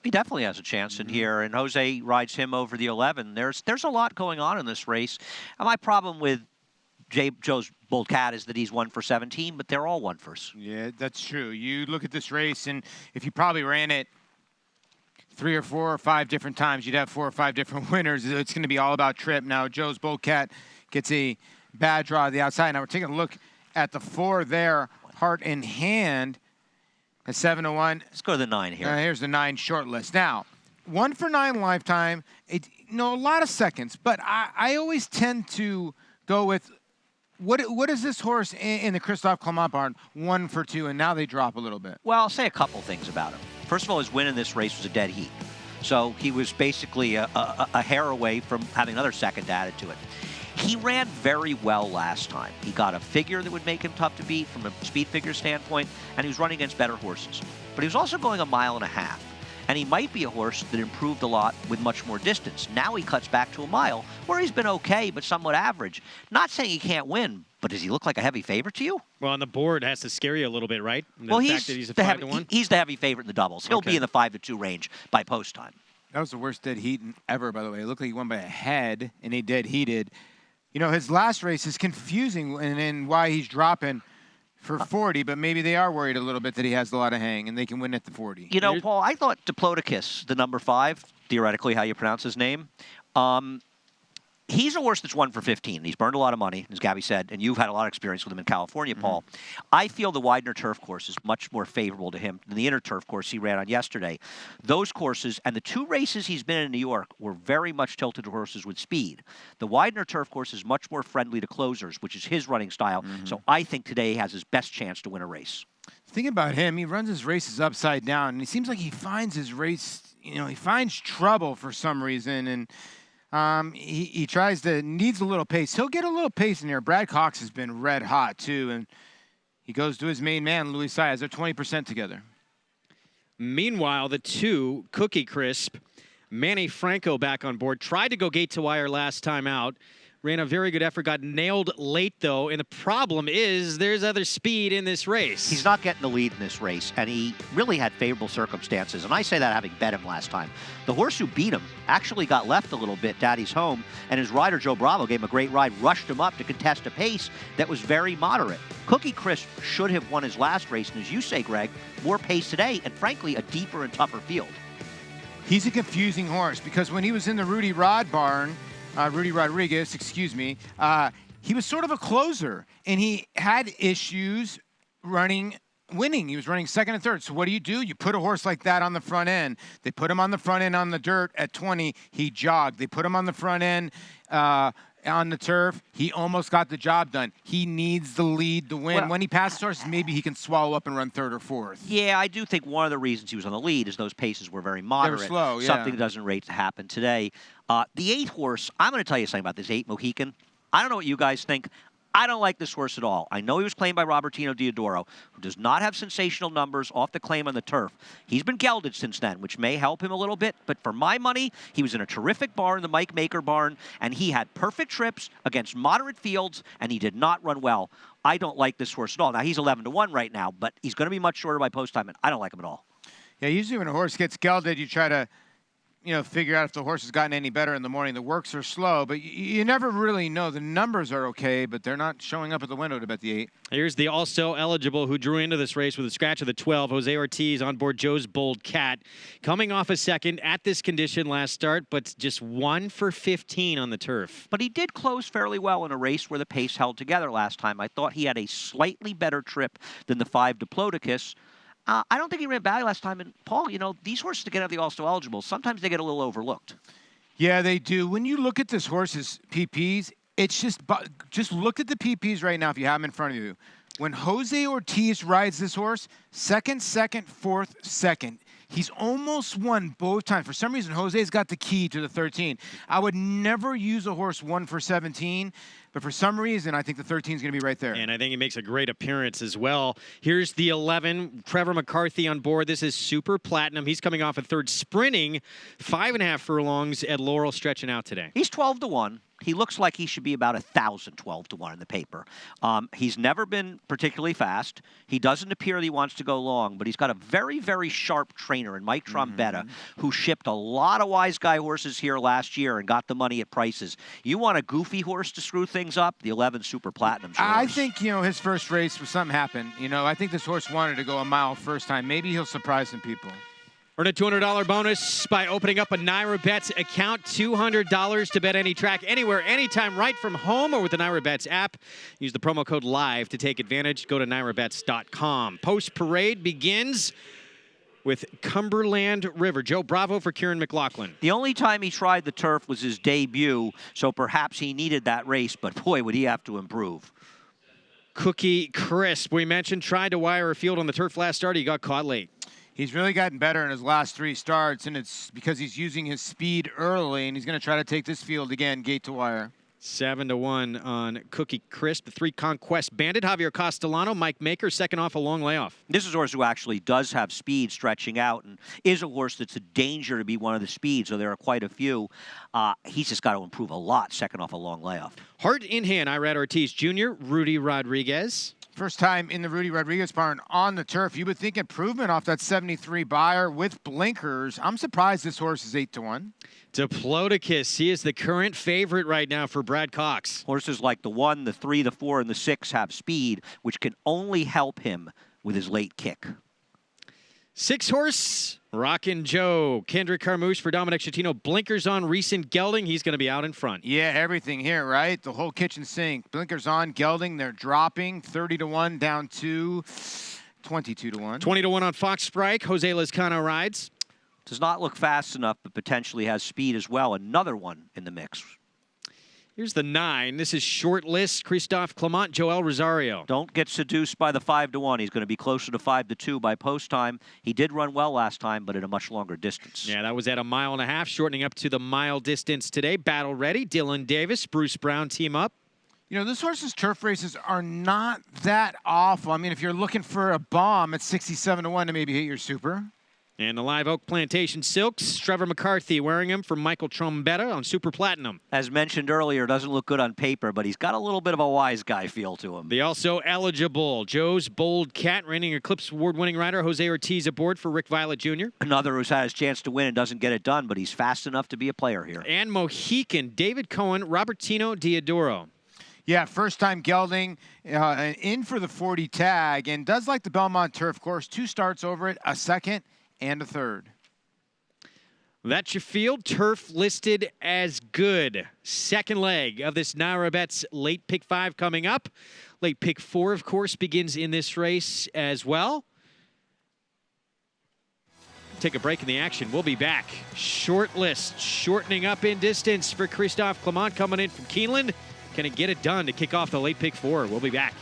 He definitely has a chance in here, and Jose rides him over the 11. There's a lot going on in this race. And my problem with Joe's Bold Cat is that he's 1 for 17, but they're all 1-fers. Yeah, that's true. You look at this race, and if you probably ran it 3 or 4 or 5 different times, you'd have 4 or 5 different winners. It's going to be all about trip. Now, Joe's Bold Cat gets a bad draw to the outside. Now we're taking a look at the 4 there, Heart and Hand at 7-1. Let's go to the 9 here. Here's the 9 short list. Now, 1 for 9 lifetime. A lot of seconds, but I always tend to go with what is this horse in the Christophe Clement barn? 1 for 2, and now they drop a little bit. Well, I'll say a couple things about him. First of all, his win in this race was a dead heat. So he was basically a hair away from having another second added to it. He ran very well last time. He got a figure that would make him tough to beat from a speed figure standpoint, and he was running against better horses. But he was also going 1.5 miles. And he might be a horse that improved a lot with much more distance. Now he cuts back to 1 mile, where he's been okay, but somewhat average. Not saying he can't win, but does he look like a heavy favorite to you? Well, on the board, it has to scare you a little bit, right? Well, he's the 5-1. He's the heavy favorite in the doubles. He'll be in the 5-2 range by post time. That was the worst dead heat ever, by the way. It looked like he won by a head, and he dead heated. You know, his last race is confusing and why he's dropping for 40, but maybe they are worried a little bit that he has a lot of hang and they can win at the 40. You know, Paul, I thought Diplodocus, the number 5, theoretically how you pronounce his name, he's a horse that's 1 for 15. He's burned a lot of money, as Gabby said, and you've had a lot of experience with him in California, Paul. I feel the Widener turf course is much more favorable to him than the inner turf course he ran on yesterday. Those courses and the 2 races he's been in New York were very much tilted to horses with speed. The Widener turf course is much more friendly to closers, which is his running style. So I think today he has his best chance to win a race. Think about him. He runs his races upside down, and he seems like he finds his race, he finds trouble for some reason, and he needs a little pace. He'll get a little pace in here. Brad Cox has been red hot, too, and he goes to his main man, Louis Saez. They're 20% together. Meanwhile, the two, Cookie Crisp, Manny Franco back on board, tried to go gate to wire last time out. Ran a very good effort, got nailed late, though, and the problem is there's other speed in this race. He's not getting the lead in this race, and he really had favorable circumstances, and I say that having bet him last time. The horse who beat him actually got left a little bit, Daddy's Home, and his rider, Joe Bravo, gave him a great ride, rushed him up to contest a pace that was very moderate. Cookie Crisp should have won his last race, and as you say, Greg, more pace today, and frankly, a deeper and tougher field. He's a confusing horse, because when he was in the Rudy Rodriguez, excuse me, he was sort of a closer, and he had issues winning. He was running second and third. So what do? You put a horse like that on the front end. They put him on the front end on the dirt at 20. He jogged. They put him on the front end on the turf. He almost got the job done. He needs the lead to win. Well, when he passes horses, maybe he can swallow up and run third or fourth. Yeah, I do think one of the reasons he was on the lead is those paces were very moderate. They were slow, yeah. Something that doesn't rate to happen today. The 8 horse, I'm going to tell you something about this 8 Mohican. I don't know what you guys think. I don't like this horse at all. I know he was claimed by Robertino Diodoro, who does not have sensational numbers off the claim on the turf. He's been gelded since then, which may help him a little bit. But for my money, he was in a terrific barn, the Mike Maker barn, and he had perfect trips against moderate fields, and he did not run well. I don't like this horse at all. Now, he's 11-1 right now, but he's going to be much shorter by post time, and I don't like him at all. Yeah, usually when a horse gets gelded, you try to figure out if the horse has gotten any better in the morning. The works are slow, but you never really know. The numbers are okay, but they're not showing up at the window to bet the 8. Here's the also eligible who drew into this race with a scratch of the 12, Jose Ortiz on board Joe's Bold Cat. Coming off a second at this condition last start, but just 1 for 15 on the turf. But he did close fairly well in a race where the pace held together last time. I thought he had a slightly better trip than the 5 Diplodocus. I don't think he ran badly last time. And, Paul, these horses to get out of the also eligible, sometimes they get a little overlooked. Yeah, they do. When you look at this horse's PPs, it's just look at the PPs right now if you have them in front of you. When Jose Ortiz rides this horse, second, fourth, second. He's almost won both times. For some reason, Jose's got the key to the 13. I would never use a horse 1 for 17, but for some reason, I think the 13 is going to be right there. And I think he makes a great appearance as well. Here's the 11, Trevor McCarthy on board. This is Super Platinum. He's coming off a third, sprinting 5.5 furlongs at Laurel, stretching out today. He's 12-1. He looks like he should be about 1,000, 12-1 in the paper. He's never been particularly fast. He doesn't appear that he wants to go long, but he's got a very, very sharp trainer in Mike Trombetta, who shipped a lot of wise guy horses here last year and got the money at prices. You want a goofy horse to screw things up? The 11 Super Platinum's yours. I think, his first race, something happened. I think this horse wanted to go a mile first time. Maybe he'll surprise some people. Earn a $200 bonus by opening up a Naira Bets account. $200 to bet any track, anywhere, anytime, right from home or with the Naira Bets app. Use the promo code LIVE to take advantage. Go to NairaBets.com. Post-parade begins with Cumberland River. Joe Bravo for Kieran McLaughlin. The only time he tried the turf was his debut, so perhaps he needed that race, but boy, would he have to improve. Cookie Crisp, we mentioned, tried to wire a field on the turf last start. He got caught late. He's really gotten better in his last 3 starts, and it's because he's using his speed early, and he's going to try to take this field again, gate to wire. 7-1 on Cookie Crisp. The 3 Conquest Bandit, Javier Castellano, Mike Maker, second off a long layoff. This is a horse who actually does have speed stretching out and is a horse that's a danger to be one of the speeds, so there are quite a few. He's just got to improve a lot, second off a long layoff. Heart in hand, Irad Ortiz Jr., Rudy Rodriguez. First time in the Rudy Rodriguez barn on the turf. You would think improvement off that 73 buyer with blinkers. I'm surprised this horse is 8-1. Diplodocus, he is the current favorite right now for Brad Cox. Horses like the 1, the 3, the 4, and the 6 have speed, which can only help him with his late kick. 6 horse, Rockin' Joe. Kendrick Carmouche for Dominic Schettino. Blinkers on, recent gelding. He's going to be out in front. Yeah, everything here, right? The whole kitchen sink. Blinkers on, gelding. They're dropping. 30-1 down to 22-1. 20-1 on Fox Sprite. Jose Lezcano rides. Does not look fast enough, but potentially has speed as well. Another one in the mix. Here's the 9. This is short list. Christophe Clement, Joel Rosario. Don't get seduced by the 5-1. He's going to be closer to 5-2 by post time. He did run well last time, but at a much longer distance. Yeah, that was at 1.5 miles, shortening up to the mile distance today. Battle ready. Dylan Davis, Bruce Brown team up. You know, this horse's turf races are not that awful. I mean, if you're looking for a bomb, it's 67-1 to maybe hit your super. And the Live Oak Plantation Silks, Trevor McCarthy wearing them for Michael Trombetta on Super Platinum. As mentioned earlier, doesn't look good on paper, but he's got a little bit of a wise guy feel to him. The also eligible Joe's Bold Cat, reigning Eclipse Award-winning rider Jose Ortiz aboard for Rick Violet Jr. Another who's had his chance to win and doesn't get it done, but he's fast enough to be a player here. And Mohican, David Cohen, Robertino Diodoro. Yeah, first-time gelding, in for the 40 tag, and does like the Belmont turf course. 2 starts over it, a second and a third. That's your field. Turf listed as good. Second leg of this Naira Bets late pick 5 coming up. Late pick 4, of course, begins in this race as well. Take a break in the action. We'll be back. Short list, shortening up in distance for Christophe Clement coming in from Keeneland. Can it get it done to kick off the late pick 4? We'll be back.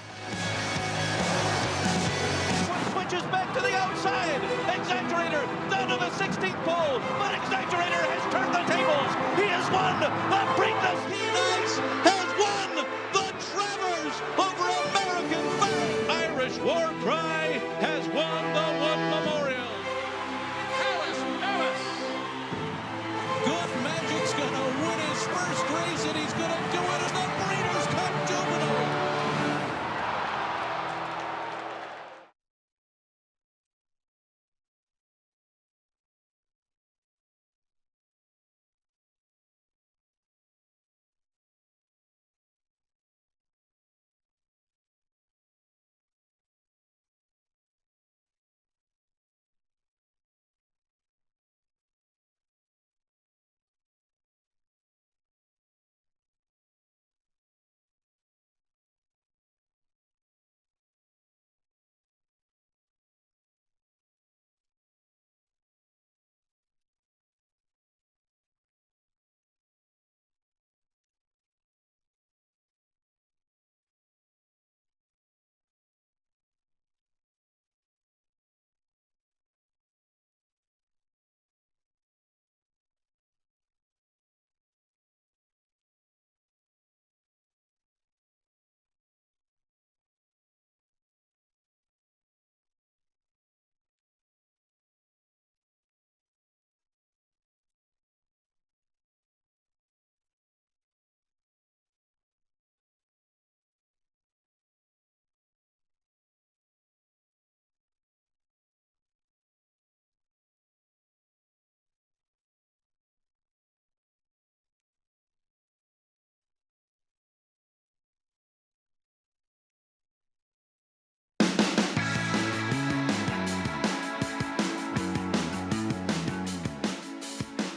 Switches back to the outside. Exaggerator down to the 16th pole. But Exaggerator has turned the tables. He has won the Preakness. Nice has won the Travers over American Flag. Irish War Cry has won the Wood Memorial. Alice. Good Magic's gonna win his first race, and he's gonna do it in the Breeders' Cup Juvenile.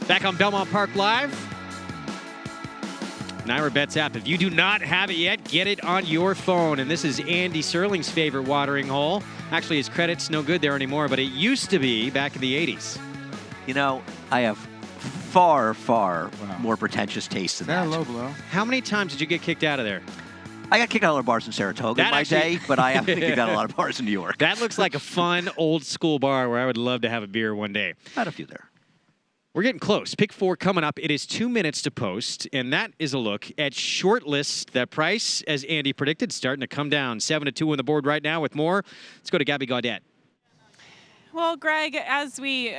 Back on Belmont Park Live. Naira Bets app. If you do not have it yet, get it on your phone. And this is Andy Serling's favorite watering hole. Actually, his credit's no good there anymore, but it used to be back in the 80s. You know, I have far more pretentious taste than that. Low blow. How many times did you get kicked out of there? I got kicked out of bars in Saratoga in my day, but I haven't kicked out a lot of bars in New York. That looks like a fun old school bar where I would love to have a beer one day. Had a few there. We're getting close. Pick 4 coming up. It is 2 minutes to post, and that is a look at short list. That price, as Andy predicted, starting to come down. 7-2 on the board right now with more. Let's go to Gabby Gaudet. Well, Greg, as we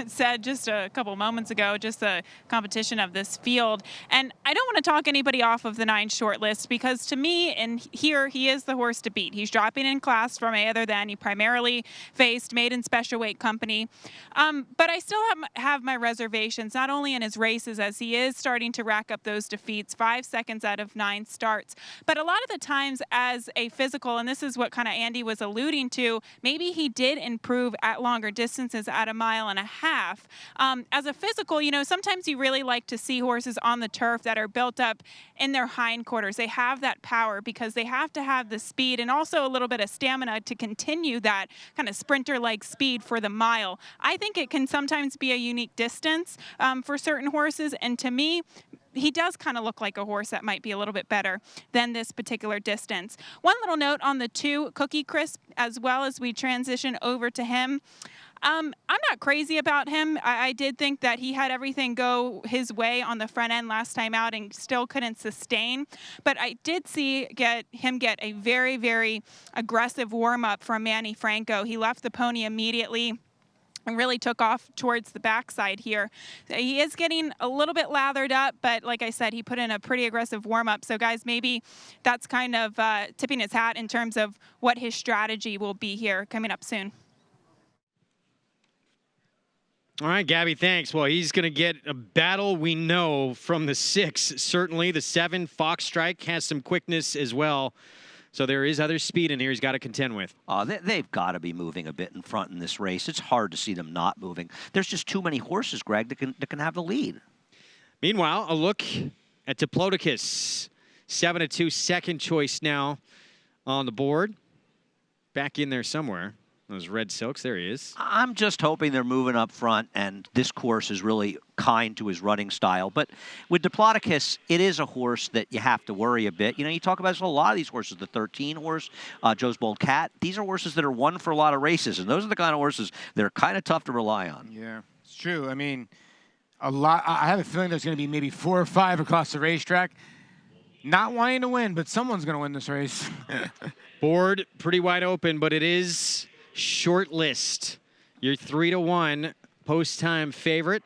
said just a couple moments ago, just the competition of this field. And I don't want to talk anybody off of the 9 short list because to me, and here, he is the horse to beat. He's dropping in class from A other than. He primarily faced Maiden Special Weight Company. But I still have my reservations, not only in his races, as he is starting to rack up those defeats, 5 seconds out of 9 starts. But a lot of the times as a physical, and this is what kind of Andy was alluding to, maybe he did improve at longer distances at 1.5 miles. As a physical, you know, sometimes you really like to see horses on the turf that are built up in their hindquarters. They have that power because they have to have the speed and also a little bit of stamina to continue that kind of sprinter-like speed for the mile. I think it can sometimes be a unique distance for certain horses, and to me, he does kind of look like a horse that might be a little bit better than this particular distance. One little note on the 2, Cookie Crisp, as well as we transition over to him. I'm not crazy about him. I did think that he had everything go his way on the front end last time out and still couldn't sustain. But I did see him get a very, very aggressive warm-up from Manny Franco. He left the pony immediately and really took off towards the backside here. He is getting a little bit lathered up, but like I said, he put in a pretty aggressive warm-up. So guys, maybe that's kind of tipping his hat in terms of what his strategy will be here coming up soon. All right, Gabby, thanks. Well, he's going to get a battle, we know, from the 6. Certainly, the 7, Fox Strike, has some quickness as well. So there is other speed in here he's got to contend with. They've got to be moving a bit in front in this race. It's hard to see them not moving. There's just too many horses, Greg, that can have the lead. Meanwhile, a look at Diplodocus. 7-2, second choice now on the board. Back in there somewhere. Those red silks, there he is. I'm just hoping they're moving up front, and this course is really kind to his running style. But with Diplodocus, it is a horse that you have to worry a bit. You know, you talk about a lot of these horses, the 13 horse, Joe's Bold Cat. These are horses that are won for a lot of races, and those are the kind of horses that are kind of tough to rely on. Yeah, it's true. I mean, I have a feeling there's going to be maybe 4 or 5 across the racetrack. Not wanting to win, but someone's going to win this race. Board pretty wide open, but it is short list. Your 3-1 post-time favorite,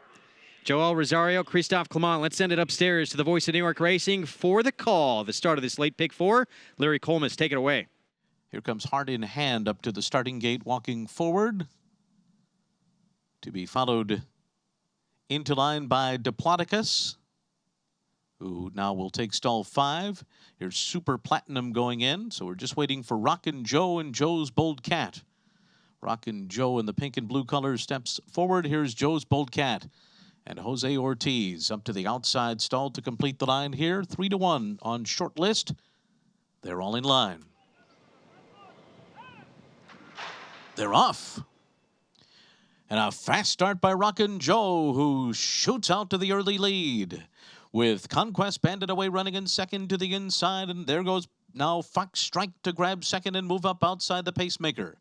Joel Rosario, Christophe Clement. Let's send it upstairs to the voice of New York Racing for the call. The start of this late pick 4. Larry Colmus, take it away. Here comes Heart in Hand up to the starting gate, walking forward. To be followed into line by Diplodocus, who now will take stall 5. Here's Super Platinum going in, so we're just waiting for Rockin' Joe and Joe's Bold Cat. Rockin' Joe in the pink and blue colors steps forward. Here's Joe's Bold Cat. And Jose Ortiz up to the outside stall to complete the line here. 3-1 on short list. They're all in line. They're off. And a fast start by Rockin' Joe, who shoots out to the early lead. With Conquest Bandit away running in second to the inside. And there goes now Fox Strike to grab second and move up outside the pacemaker.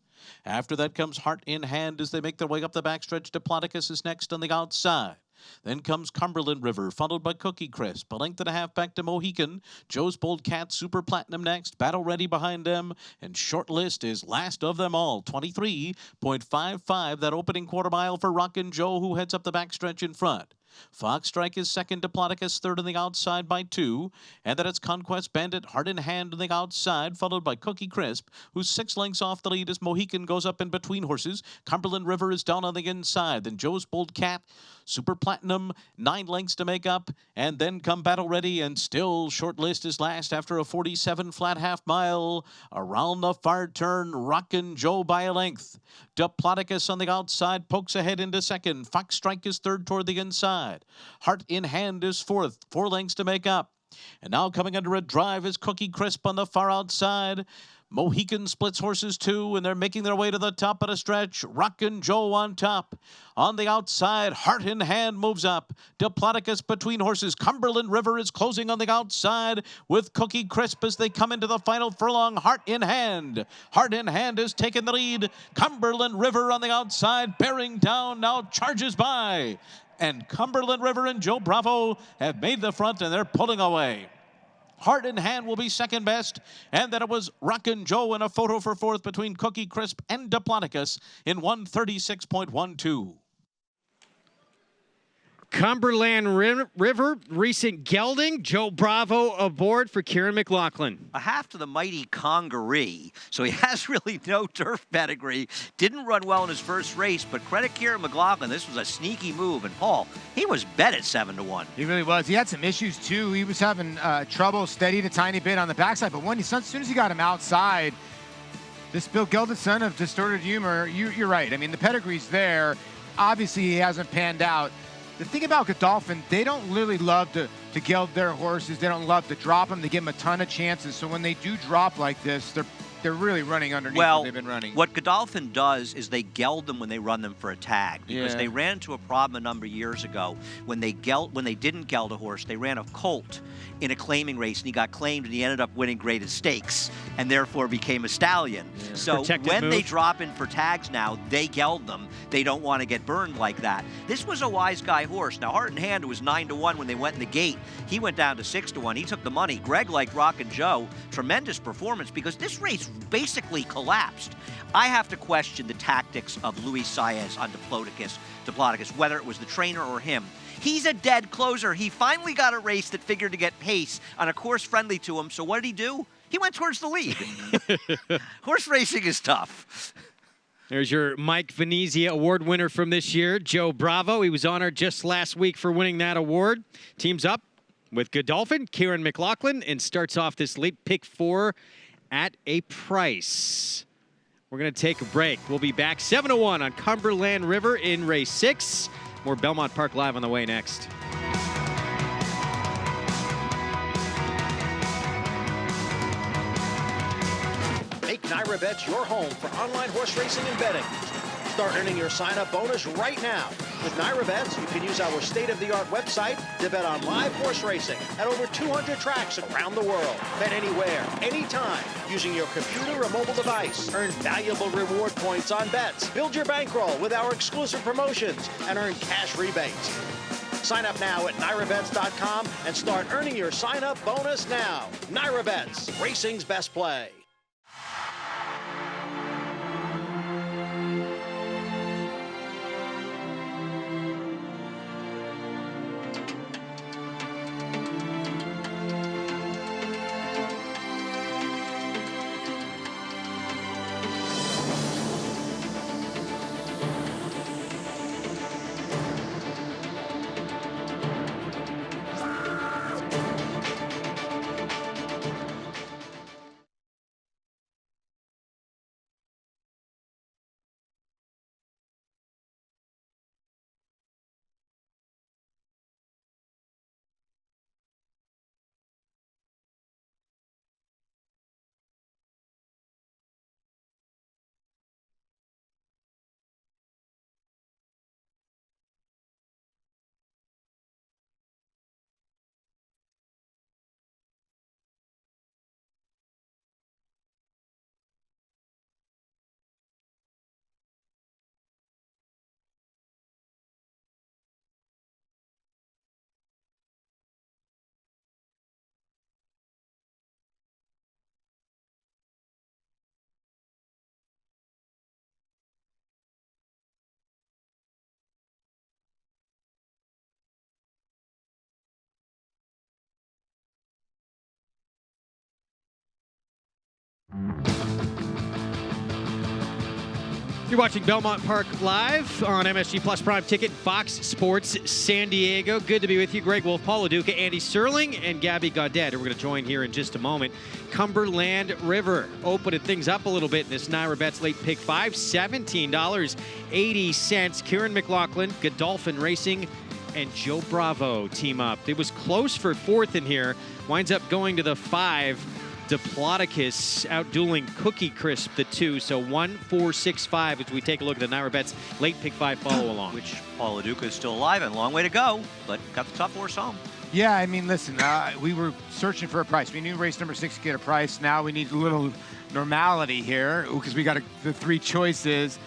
After that comes Heart in Hand as they make their way up the backstretch. Diplodocus is next on the outside. Then comes Cumberland River, followed by Cookie Crisp. A length and a half back to Mohican. Joe's Bold Cat, Super Platinum next. Battle Ready behind them. And Short List is last of them all. 23.55, that opening quarter mile for Rockin' Joe, who heads up the backstretch in front. Fox Strike is second, Diplodocus third on the outside by 2. And then it's Conquest Bandit, Heart in Hand on the outside, followed by Cookie Crisp, who's 6 lengths off the lead as Mohican goes up in between horses. Cumberland River is down on the inside. Then Joe's Bold Cat, Super Platinum, 9 lengths to make up. And then come Battle Ready, and still Short List is last after a 47 flat half mile. Around the far turn, Rockin' Joe by a length. Diplodocus on the outside pokes ahead into second. Fox Strike is third toward the inside. Heart in Hand is fourth, 4 lengths to make up. And now coming under a drive is Cookie Crisp on the far outside. Mohican splits horses too, and they're making their way to the top of the stretch. Rockin' Joe on top. On the outside, Heart in Hand moves up. Diplodocus between horses. Cumberland River is closing on the outside with Cookie Crisp as they come into the final furlong. Heart in Hand. Heart in Hand is taking the lead. Cumberland River on the outside, bearing down, now charges by. And Cumberland River and Joe Bravo have made the front, and they're pulling away. Heart in Hand will be second best, and then it was Rockin' Joe in a photo for fourth between Cookie Crisp and Diplodocus in 1:36.12. Cumberland River, recent gelding. Joe Bravo aboard for Kieran McLaughlin. A half to the mighty Congaree, so he has really no turf pedigree. Didn't run well in his first race, but credit Kieran McLaughlin. This was a sneaky move, and Paul, he was bet at 7-1. He really was. He had some issues too. He was having trouble, steadied a tiny bit on the backside, but as soon as he got him outside, this Bill Gelded son of Distorted Humor, you're right. I mean, the pedigree's there. Obviously, he hasn't panned out. The thing about Godolphin, they don't really love to geld their horses. They don't love to drop them. They give them a ton of chances. So when they do drop like this, they're they're really running underneath well, what they've been running. What Godolphin does is they geld them when they run them for a tag, because they ran into a problem a number of years ago when they didn't geld a horse. They ran a colt in a claiming race, and he got claimed, and he ended up winning graded stakes, and therefore became a stallion. So when they drop in for tags now, they geld them. They don't want to get burned like that. This was a wise guy horse. Now, Heart and Hand was 9-1 when they went in the gate. He went down to 6-1. He took the money. Greg liked Rockin' Joe. Tremendous performance, because this race basically collapsed. I have to question the tactics of Luis Saez on Diplodocus, whether it was the trainer or him. He's a dead closer. He finally got a race that figured to get pace on a course friendly to him. So what did he do? He went towards the lead. Horse racing is tough. There's your Mike Venezia Award winner from this year, Joe Bravo. He was honored just last week for winning that award. Teams up with Godolphin, Kieran McLaughlin, and starts off this late pick 4 at a price. We're going to take a break. We'll be back 7-1 on Cumberland River in race 6. More Belmont Park Live on the way next. Make NyraBets your home for online horse racing and betting. Start earning your sign-up bonus right now. With NyraBets, you can use our state-of-the-art website to bet on live horse racing at over 200 tracks around the world. Bet anywhere, anytime, using your computer or mobile device. Earn valuable reward points on bets. Build your bankroll with our exclusive promotions and earn cash rebates. Sign up now at NyraBets.com and start earning your sign-up bonus now. NyraBets, racing's best play. You're watching Belmont Park Live on MSG Plus Prime Ticket, Fox Sports San Diego. Good to be with you. Greg Wolf, Paul LaDuca, Andy Serling, and Gabby Gaudet. We're going to join here in just a moment. Cumberland River opening things up a little bit in this NyraBets late pick 5, $17.80. Kieran McLaughlin, Godolphin Racing, and Joe Bravo team up. It was close for 4th in here. Winds up going to the 5. Diplodocus outdueling Cookie Crisp, the 2. So 1-4-6-5 as we take a look at the NyraBets late pick 5 follow along. Which Paul LaDuca is still alive and a long way to go, but got the top horse home. Yeah, I mean, listen, we were searching for a price. We knew race number 6 could get a price. Now we need a little normality here because we got the 3 choices.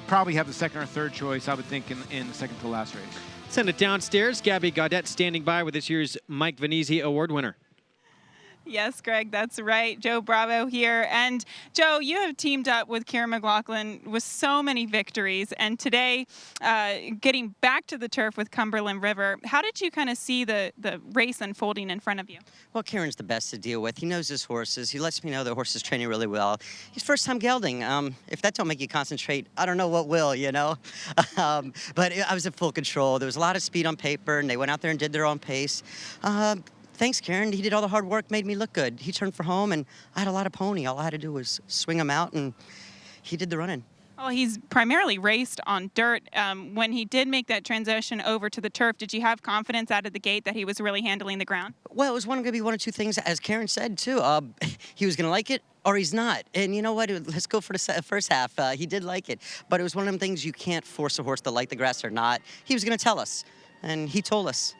Probably have the second or third choice, I would think, in the second to last race. Send it downstairs. Gabby Gaudet standing by with this year's Mike Venezia Award winner. Yes, Greg, that's right. Joe Bravo here. And Joe, you have teamed up with Kieran McLaughlin with so many victories. And today, getting back to the turf with Cumberland River, how did you kind of see the race unfolding in front of you? Well, Kieran's the best to deal with. He knows his horses. He lets me know the horse is training really well. He's first time gelding. If that don't make you concentrate, I don't know what will, you know? But I was in full control. There was a lot of speed on paper, and they went out there and did their own pace. Thanks, Kieran. He did all the hard work, made me look good. He turned for home, and I had a lot of pony. All I had to do was swing him out, and he did the running. Well, he's primarily raced on dirt. When he did make that transition over to the turf, did you have confidence out of the gate that he was really handling the ground? Well, it was going to be one or two things, as Karen said, too. He was going to like it or he's not. And you know what? Let's go for the first half. He did like it. But it was one of them things you can't force a horse to like the grass or not. He was going to tell us, and he told us.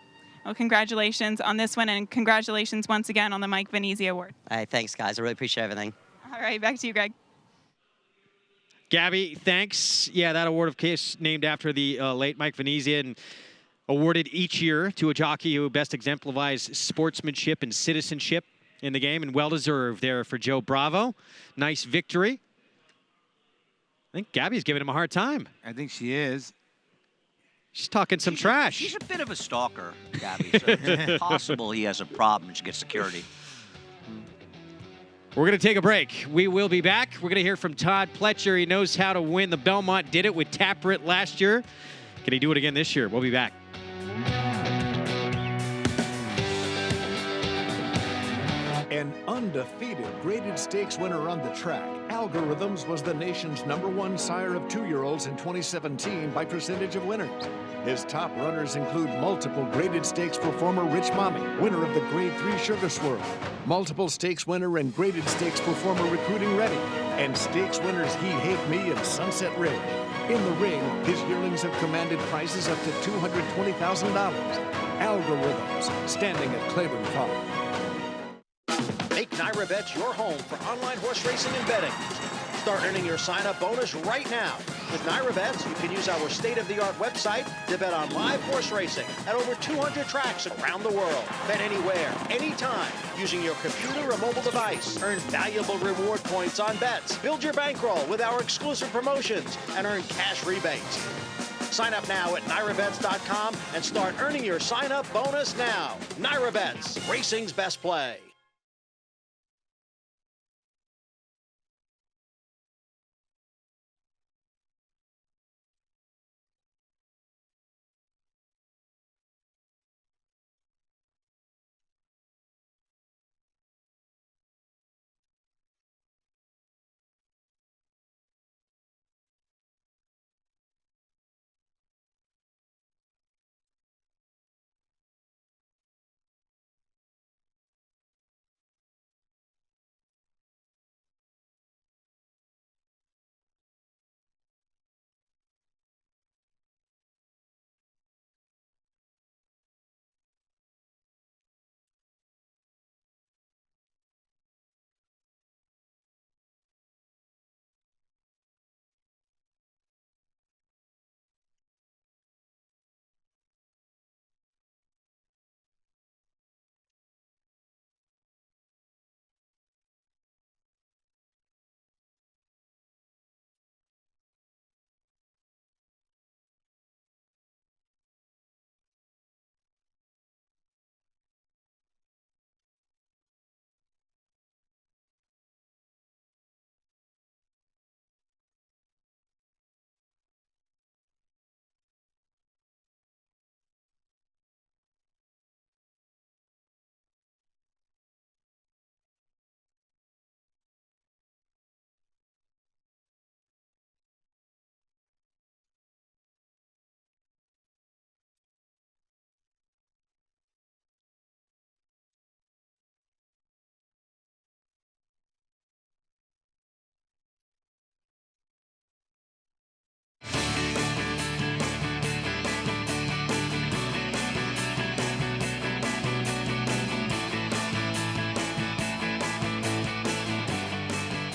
Well, congratulations on this one, and congratulations once again on the Mike Venezia Award. All right, thanks, guys. I really appreciate everything. All right, back to you, Greg. Gabby, thanks. Yeah, that award of case named after the late Mike Venezia and awarded each year to a jockey who best exemplifies sportsmanship and citizenship in the game, and well-deserved there for Joe Bravo. Nice victory. I think Gabby's giving him a hard time. I think she is. She's talking some trash. He's a bit of a stalker, Gabby, so it's possible he has a problem to get security. We're going to take a break. We will be back. We're going to hear from Todd Pletcher. He knows how to win. The Belmont did it with Taprit last year. Can he do it again this year? We'll be back. An undefeated graded stakes winner on the track, Algorithms was the nation's #1 sire of 2-year-olds in 2017 by percentage of winners. His top runners include multiple graded stakes performer Rich Mommy, winner of the Grade 3 Sugar Swirl, multiple stakes winner and graded stakes performer Recruiting Ready, and stakes winners He Hate Me and Sunset Ridge. In the ring, his yearlings have commanded prices up to $220,000. Algorithms, standing at Claiborne Park. Make NyraBets your home for online horse racing and betting. Start earning your sign-up bonus right now. With NyraBets, you can use our state-of-the-art website to bet on live horse racing at over 200 tracks around the world. Bet anywhere, anytime, using your computer or mobile device. Earn valuable reward points on bets. Build your bankroll with our exclusive promotions and earn cash rebates. Sign up now at NyraBets.com and start earning your sign-up bonus now. NyraBets, racing's best play.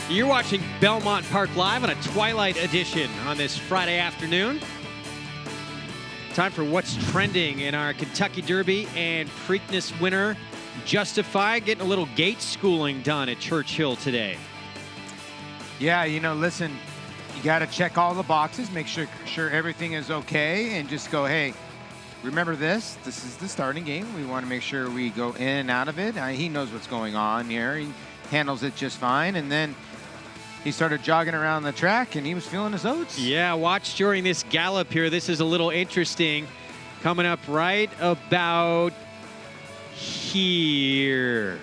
You're watching Belmont Park Live on a Twilight edition on this Friday afternoon. Time for what's trending in our Kentucky Derby and Preakness winner, Justify, getting a little gate schooling done at Churchill today. Yeah, you know, listen, you got to check all the boxes, make sure everything is okay, and just go, hey, remember this? This is the starting game. We want to make sure we go in and out of it. He knows what's going on here. He handles it just fine, and then he started jogging around the track, and he was feeling his oats. Yeah, watch during this gallop here. This is a little interesting. Coming up right about here.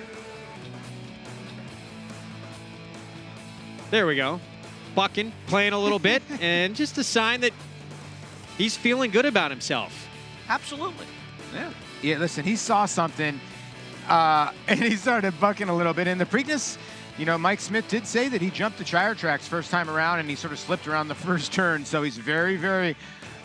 There we go. bucking, playing a little bit, and just a sign that he's feeling good about himself. Absolutely. Yeah. Yeah, listen, he saw something, and he started bucking a little bit. In the Preakness, you know, Mike Smith did say that he jumped the tire tracks first time around, and he sort of slipped around the first turn. So he's very, very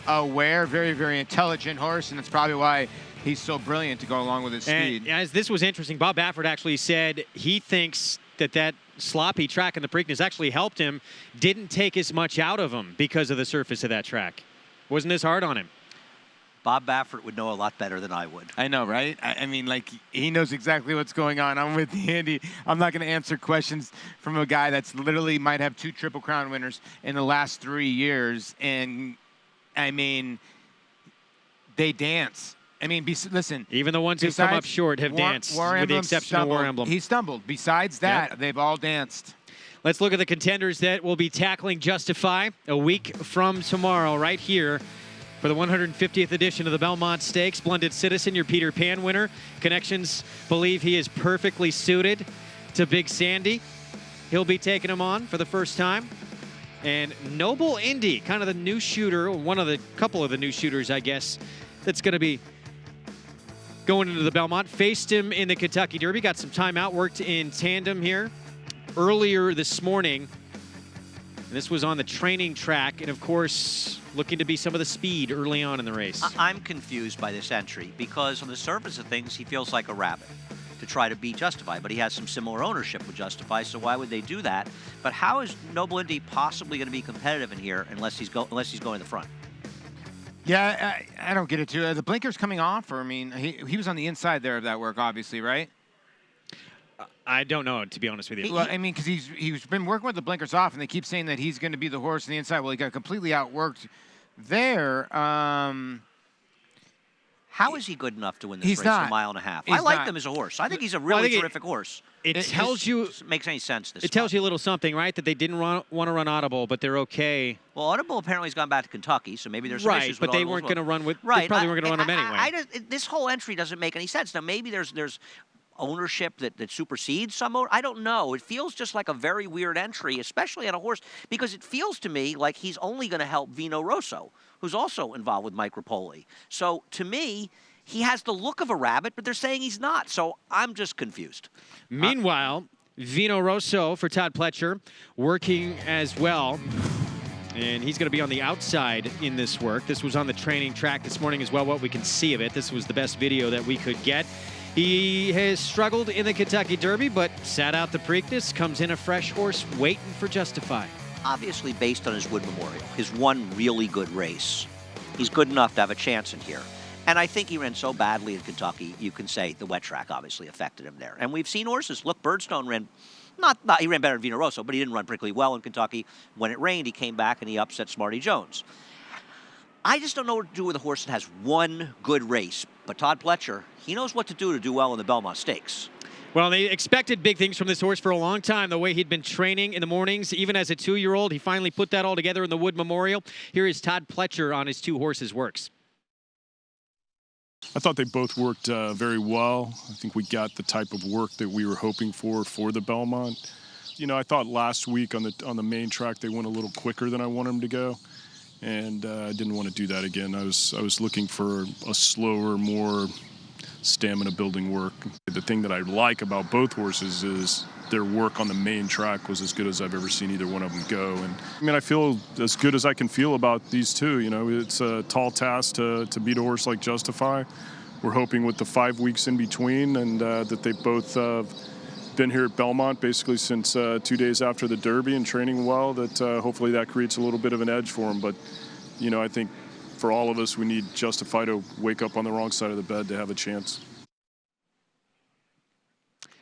aware, very, very intelligent horse, and that's probably why he's so brilliant to go along with his speed. And as this was interesting, Bob Baffert actually said he thinks that sloppy track in the Preakness actually helped him, didn't take as much out of him because of the surface of that track. Wasn't as hard on him. Bob Baffert would know a lot better than I would. I know, right? I mean, like, he knows exactly what's going on. I'm with you, Andy. I'm not going to answer questions from a guy that's literally might have 2 Triple Crown winners in the last 3 years. And, I mean, they dance. I mean, listen. Even the ones who come up short have danced, with the exception of War Emblem. He stumbled. Besides that, they've all danced. Let's look at the contenders that will be tackling Justify a week from tomorrow right here for the 150th edition of the Belmont Stakes. Blended Citizen, your Peter Pan winner. Connections believe he is perfectly suited to Big Sandy. He'll be taking him on for the first time. And Noble Indy, kind of the new shooter, one of the couple of the new shooters, I guess, that's going to be going into the Belmont. Faced him in the Kentucky Derby. Got some time out, worked in tandem here earlier this morning. And this was on the training track, and of course, looking to be some of the speed early on in the race. I'm confused by this entry because on the surface of things, he feels like a rabbit to try to beat Justify, but he has some similar ownership with Justify, so why would they do that? But how is Noble Indy possibly going to be competitive in here unless he's going in the front? Yeah, I don't get it too. The blinker's coming off, or I mean, he was on the inside there of that work, obviously, right? I don't know, to be honest with you. Well, I mean, because he's been working with the blinkers off, and they keep saying that he's going to be the horse on the inside. Well, he got completely outworked there. How is he good enough to win this race not. a mile and a half? He's I like not. him as a horse. I think he's a really terrific horse. It tells you. It makes any sense. This it tells you a little something, right? That they didn't want to run Audible, but they're okay. Well, Audible apparently has gone back to Kentucky, so maybe there's some issues but with they Audible weren't as well. going to run with. Right, They probably weren't going to run him anyway. This whole entry doesn't make any sense. Now maybe there's ownership that supersedes some. I don't know. It feels just like a very weird entry, especially on a horse, because it feels to me like he's only going to help Vino Rosso, who's also involved with Mike Rapoli. So to me, he has the look of a rabbit, but they're saying he's not. So I'm just confused. Meanwhile, Vino Rosso for Todd Pletcher working as well. And he's going to be on the outside in this work. This was on the training track this morning as well, what we can see of it. This was the best video that we could get. He has struggled in the Kentucky Derby, but sat out the Preakness, comes in a fresh horse, waiting for Justify. Obviously based on his Wood Memorial, his one really good race. He's good enough to have a chance in here. And I think he ran so badly in Kentucky, you can say the wet track obviously affected him there. And we've seen horses. Look, Birdstone ran, he ran better than Vino Rosso, but he didn't run particularly well in Kentucky. When it rained, he came back and he upset Smarty Jones. I just don't know what to do with a horse that has one good race. But Todd Pletcher, he knows what to do well in the Belmont Stakes. Well, they expected big things from this horse for a long time, the way he'd been training in the mornings. Even as a 2-year-old, he finally put that all together in the Wood Memorial. Here is Todd Pletcher on his 2 horses' works. I thought they both worked very well. I think we got the type of work that we were hoping for the Belmont. You know, I thought last week on the main track they went a little quicker than I wanted them to go, and I didn't want to do that again. I was looking for a slower, more stamina-building work. The thing that I like about both horses is their work on the main track was as good as I've ever seen either one of them go. And I mean, I feel as good as I can feel about these two. You know, it's a tall task to beat a horse like Justify. We're hoping with the 5 weeks in between and that they both been here at Belmont basically since 2 days after the Derby and training well, that hopefully that creates a little bit of an edge for them. But, you know, I think for all of us, we need Justify to wake up on the wrong side of the bed to have a chance.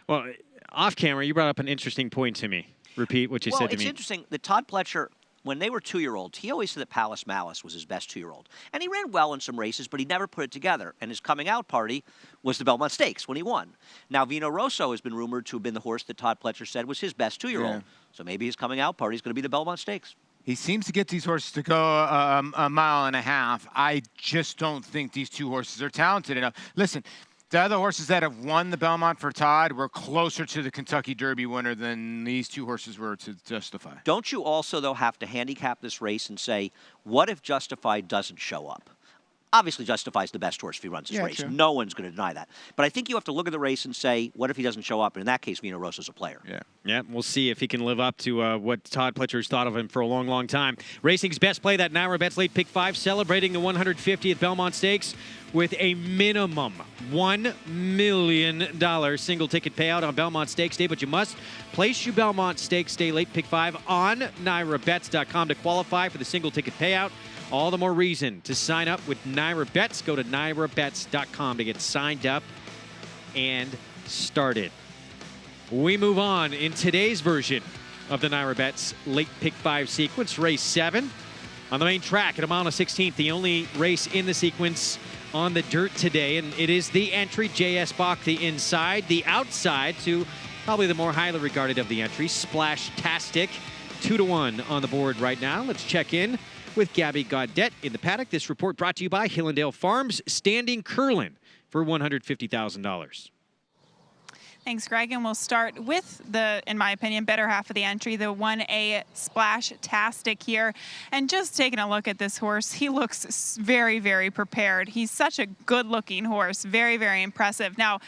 Well, off camera, you brought up an interesting point to me. Repeat what you said to me. Well, it's interesting that Todd Pletcher, when they were 2-year-olds, he always said that Palace Malice was his best 2-year-old. And he ran well in some races, but he never put it together. And his coming out party was the Belmont Stakes when he won. Now, Vino Rosso has been rumored to have been the horse that Todd Pletcher said was his best 2-year-old. Yeah. So maybe his coming out party is going to be the Belmont Stakes. He seems to get these horses to go a mile and a half. I just don't think these two horses are talented enough. Listen, The other horses that have won the Belmont for Todd were closer to the Kentucky Derby winner than these two horses were to Justify. Don't you also, though, have to handicap this race and say, what if Justify doesn't show up? Obviously, Justify's the best horse if he runs this race. True. No one's going to deny that. But I think you have to look at the race and say, what if he doesn't show up? And in that case, Vino Rosso's a player. Yeah, we'll see if he can live up to what Todd Pletcher's thought of him for a long, long time. Racing's best play, that Naira Betts late pick 5, celebrating the 150th Belmont Stakes with a minimum $1 million single ticket payout on Belmont Stakes Day. But you must place your Belmont Stakes Day late pick 5 on NairaBets.com to qualify for the single ticket payout. All the more reason to sign up with Naira Betts. Go to NairaBets.com to get signed up and started. We move on in today's version of the Naira Betts late pick 5 sequence, race 7 on the main track at a mile and a 16th, the only race in the sequence on the dirt today, and it is the entry, J.S. Bach, the inside, the outside to probably the more highly regarded of the entries, Splash-tastic, 2-1 on the board right now. Let's check in with Gabby Gaudet in the paddock. This report brought to you by Hillendale Farms, Standing Curlin for $150,000. Thanks, Greg. And we'll start with the, in my opinion, better half of the entry, the 1A Splash-tastic here. And just taking a look at this horse, he looks very, very prepared. He's such a good-looking horse. Very, very impressive. Now,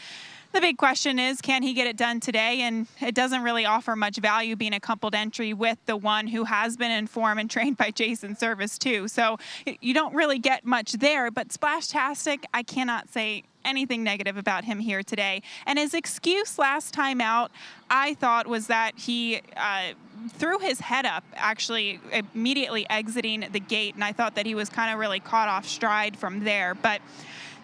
the big question is, can he get it done today? And it doesn't really offer much value being a coupled entry with the one who has been in form and trained by Jason Service too. So you don't really get much there, but Splash-tastic, I cannot say anything negative about him here today. And his excuse last time out, I thought, was that he threw his head up, actually immediately exiting the gate, and I thought that he was kind of really caught off stride from there. But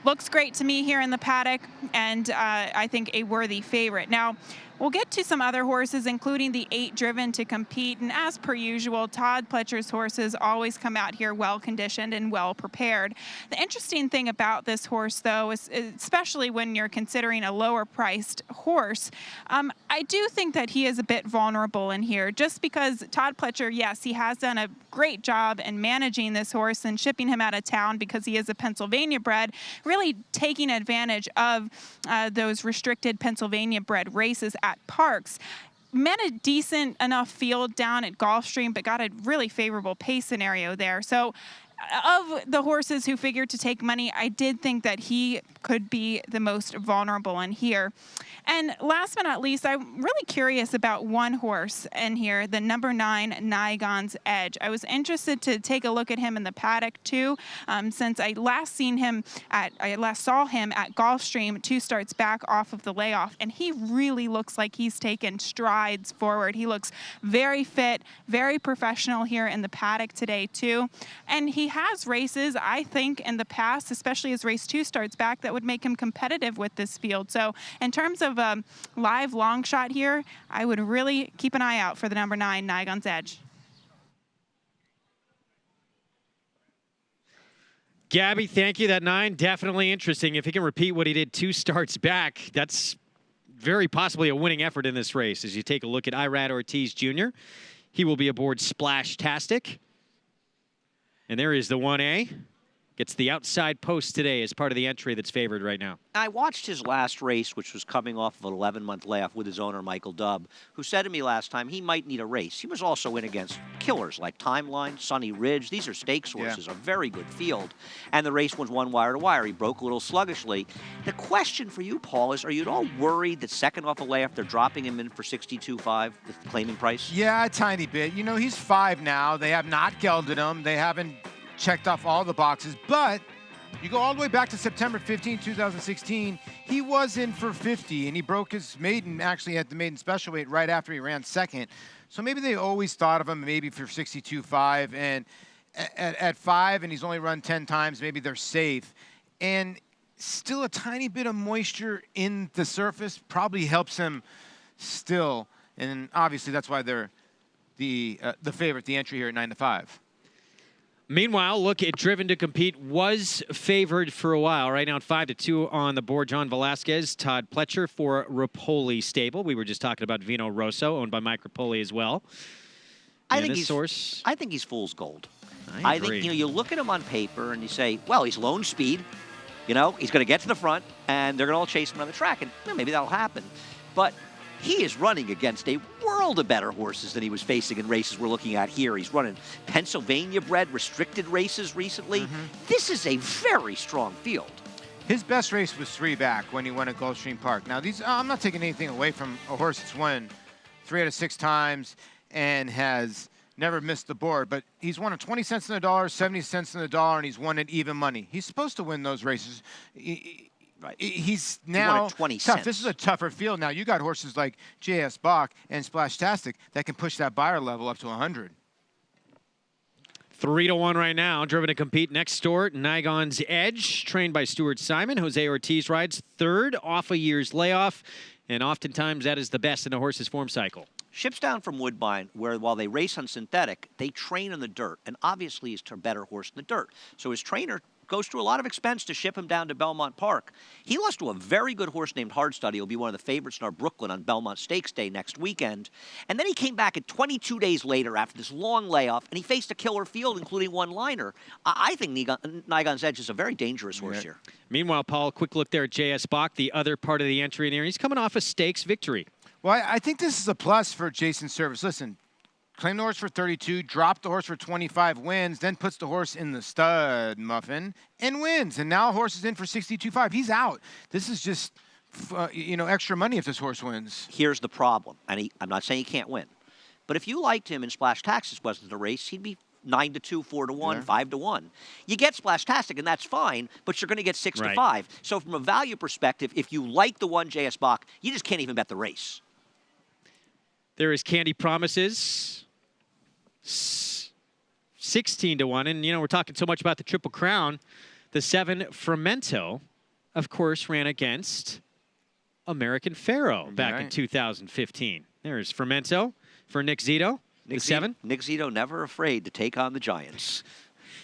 looks great to me here in the paddock, and I think a worthy favorite. Now, we'll get to some other horses, including the 8 driven to compete, and as per usual, Todd Pletcher's horses always come out here well-conditioned and well-prepared. The interesting thing about this horse, though, is especially when you're considering a lower-priced horse, I do think that he is a bit vulnerable in here, just because Todd Pletcher, yes, he has done a great job in managing this horse and shipping him out of town because he is a Pennsylvania bred, really taking advantage of those restricted Pennsylvania bred races at parks. Met a decent enough field down at Gulfstream, but got a really favorable pace scenario there. So of the horses who figured to take money, I did think that he could be the most vulnerable in here. And last but not least, I'm really curious about one horse in here, the number 9, Nigon's Edge. I was interested to take a look at him in the paddock too, since I last saw him at Gulfstream 2 starts back off of the layoff, and he really looks like he's taken strides forward. He looks very fit, very professional here in the paddock today too, and he has races, I think, in the past, especially as race 2 starts back, that would make him competitive with this field. So in terms of a live long shot here, I would really keep an eye out for the number 9, Nigon's Edge. Gabby, thank you. That 9, definitely interesting. If he can repeat what he did 2 starts back, that's very possibly a winning effort in this race. As you take a look at Irad Ortiz Jr., he will be aboard Splash-tastic. And there is the 1A. Gets the outside post today as part of the entry that's favored right now. I watched his last race, which was coming off of an 11-month layoff with his owner, Michael Dubb, who said to me last time he might need a race. He was also in against killers like Timeline, Sunny Ridge. These are stakes horses, a very good field. And the race was one wire to wire. He broke a little sluggishly. The question for you, Paul, is, are you at all worried that second off a layoff, they're dropping him in for $62.5, the claiming price? Yeah, a tiny bit. You know, he's 5 now. They have not gelded him. They haven't checked off all the boxes, but you go all the way back to September 15, 2016, he was in for 50, and he broke his maiden, actually at the maiden special weight right after he ran second. So maybe they always thought of him maybe for 62.5, and at 5, and he's only run 10 times, maybe they're safe. And still a tiny bit of moisture in the surface probably helps him still, and obviously that's why they're the favorite, the entry here at 9-5. Meanwhile, look at Driven to Compete was favored for a while. Right now, 5-2 on the board. John Velasquez, Todd Pletcher for Rapoli Stable. We were just talking about Vino Rosso, owned by Mike Rapoli as well. I think he's fool's gold. I think, you know, you look at him on paper and you say, well, he's lone speed. You know, he's going to get to the front, and they're going to all chase him around the track, and maybe that'll happen. But he is running against a world of better horses than he was facing in races we're looking at here. He's running Pennsylvania-bred restricted races recently. This is a very strong field. His best race was 3 back when he won at Gulfstream Park. Now, these I'm not taking anything away from a horse that's won 3 out of 6 times and has never missed the board, but he's won at 20 cents on the dollar, 70 cents on the dollar, and he's won at even money. He's supposed to win those races. He's now tough. This is a tougher field now. You got horses like J.S. Bach and Splashtastic that can push that buyer level up to 100. 3-1 right now. Driven to compete next door, Nigon's Edge, trained by Stuart Simon. Jose Ortiz rides third off a year's layoff, and oftentimes that is the best in a horse's form cycle. Ships down from Woodbine, where while they race on synthetic, they train in the dirt, and obviously he's a better horse in the dirt. So his trainer goes through a lot of expense to ship him down to Belmont Park. He lost to a very good horse named Hardstudy. He'll be one of the favorites in our Brooklyn on Belmont Stakes Day next weekend. And then he came back at 22 days later after this long layoff, and he faced a killer field, including one liner. I think Nigon's Edge is a very dangerous horse here. Meanwhile, Paul, quick look there at J.S. Bach, the other part of the entry in here. He's coming off a stakes victory. Well, I think this is a plus for Jason Service. Listen, claim the horse for 32, drop the horse for 25, wins, then puts the horse in the stud muffin and wins. And now horse is in for 62.5. He's out. This is just, extra money if this horse wins. Here's the problem, and I'm not saying he can't win, but if you liked him and Splash Taxis wasn't the race, he'd be 9-2, 4-1, 5-1. You get Splashtastic, and that's fine, but you're going to get 6-5. So from a value perspective, if you like the one J.S. Bach, you just can't even bet the race. There is Candy Promises, 16-1. And, we're talking so much about the Triple Crown. The 7 Fermento, of course, ran against American Pharaoh back in 2015. There's Fermento for Nick Zito, the 7. Nick Zito never afraid to take on the Giants.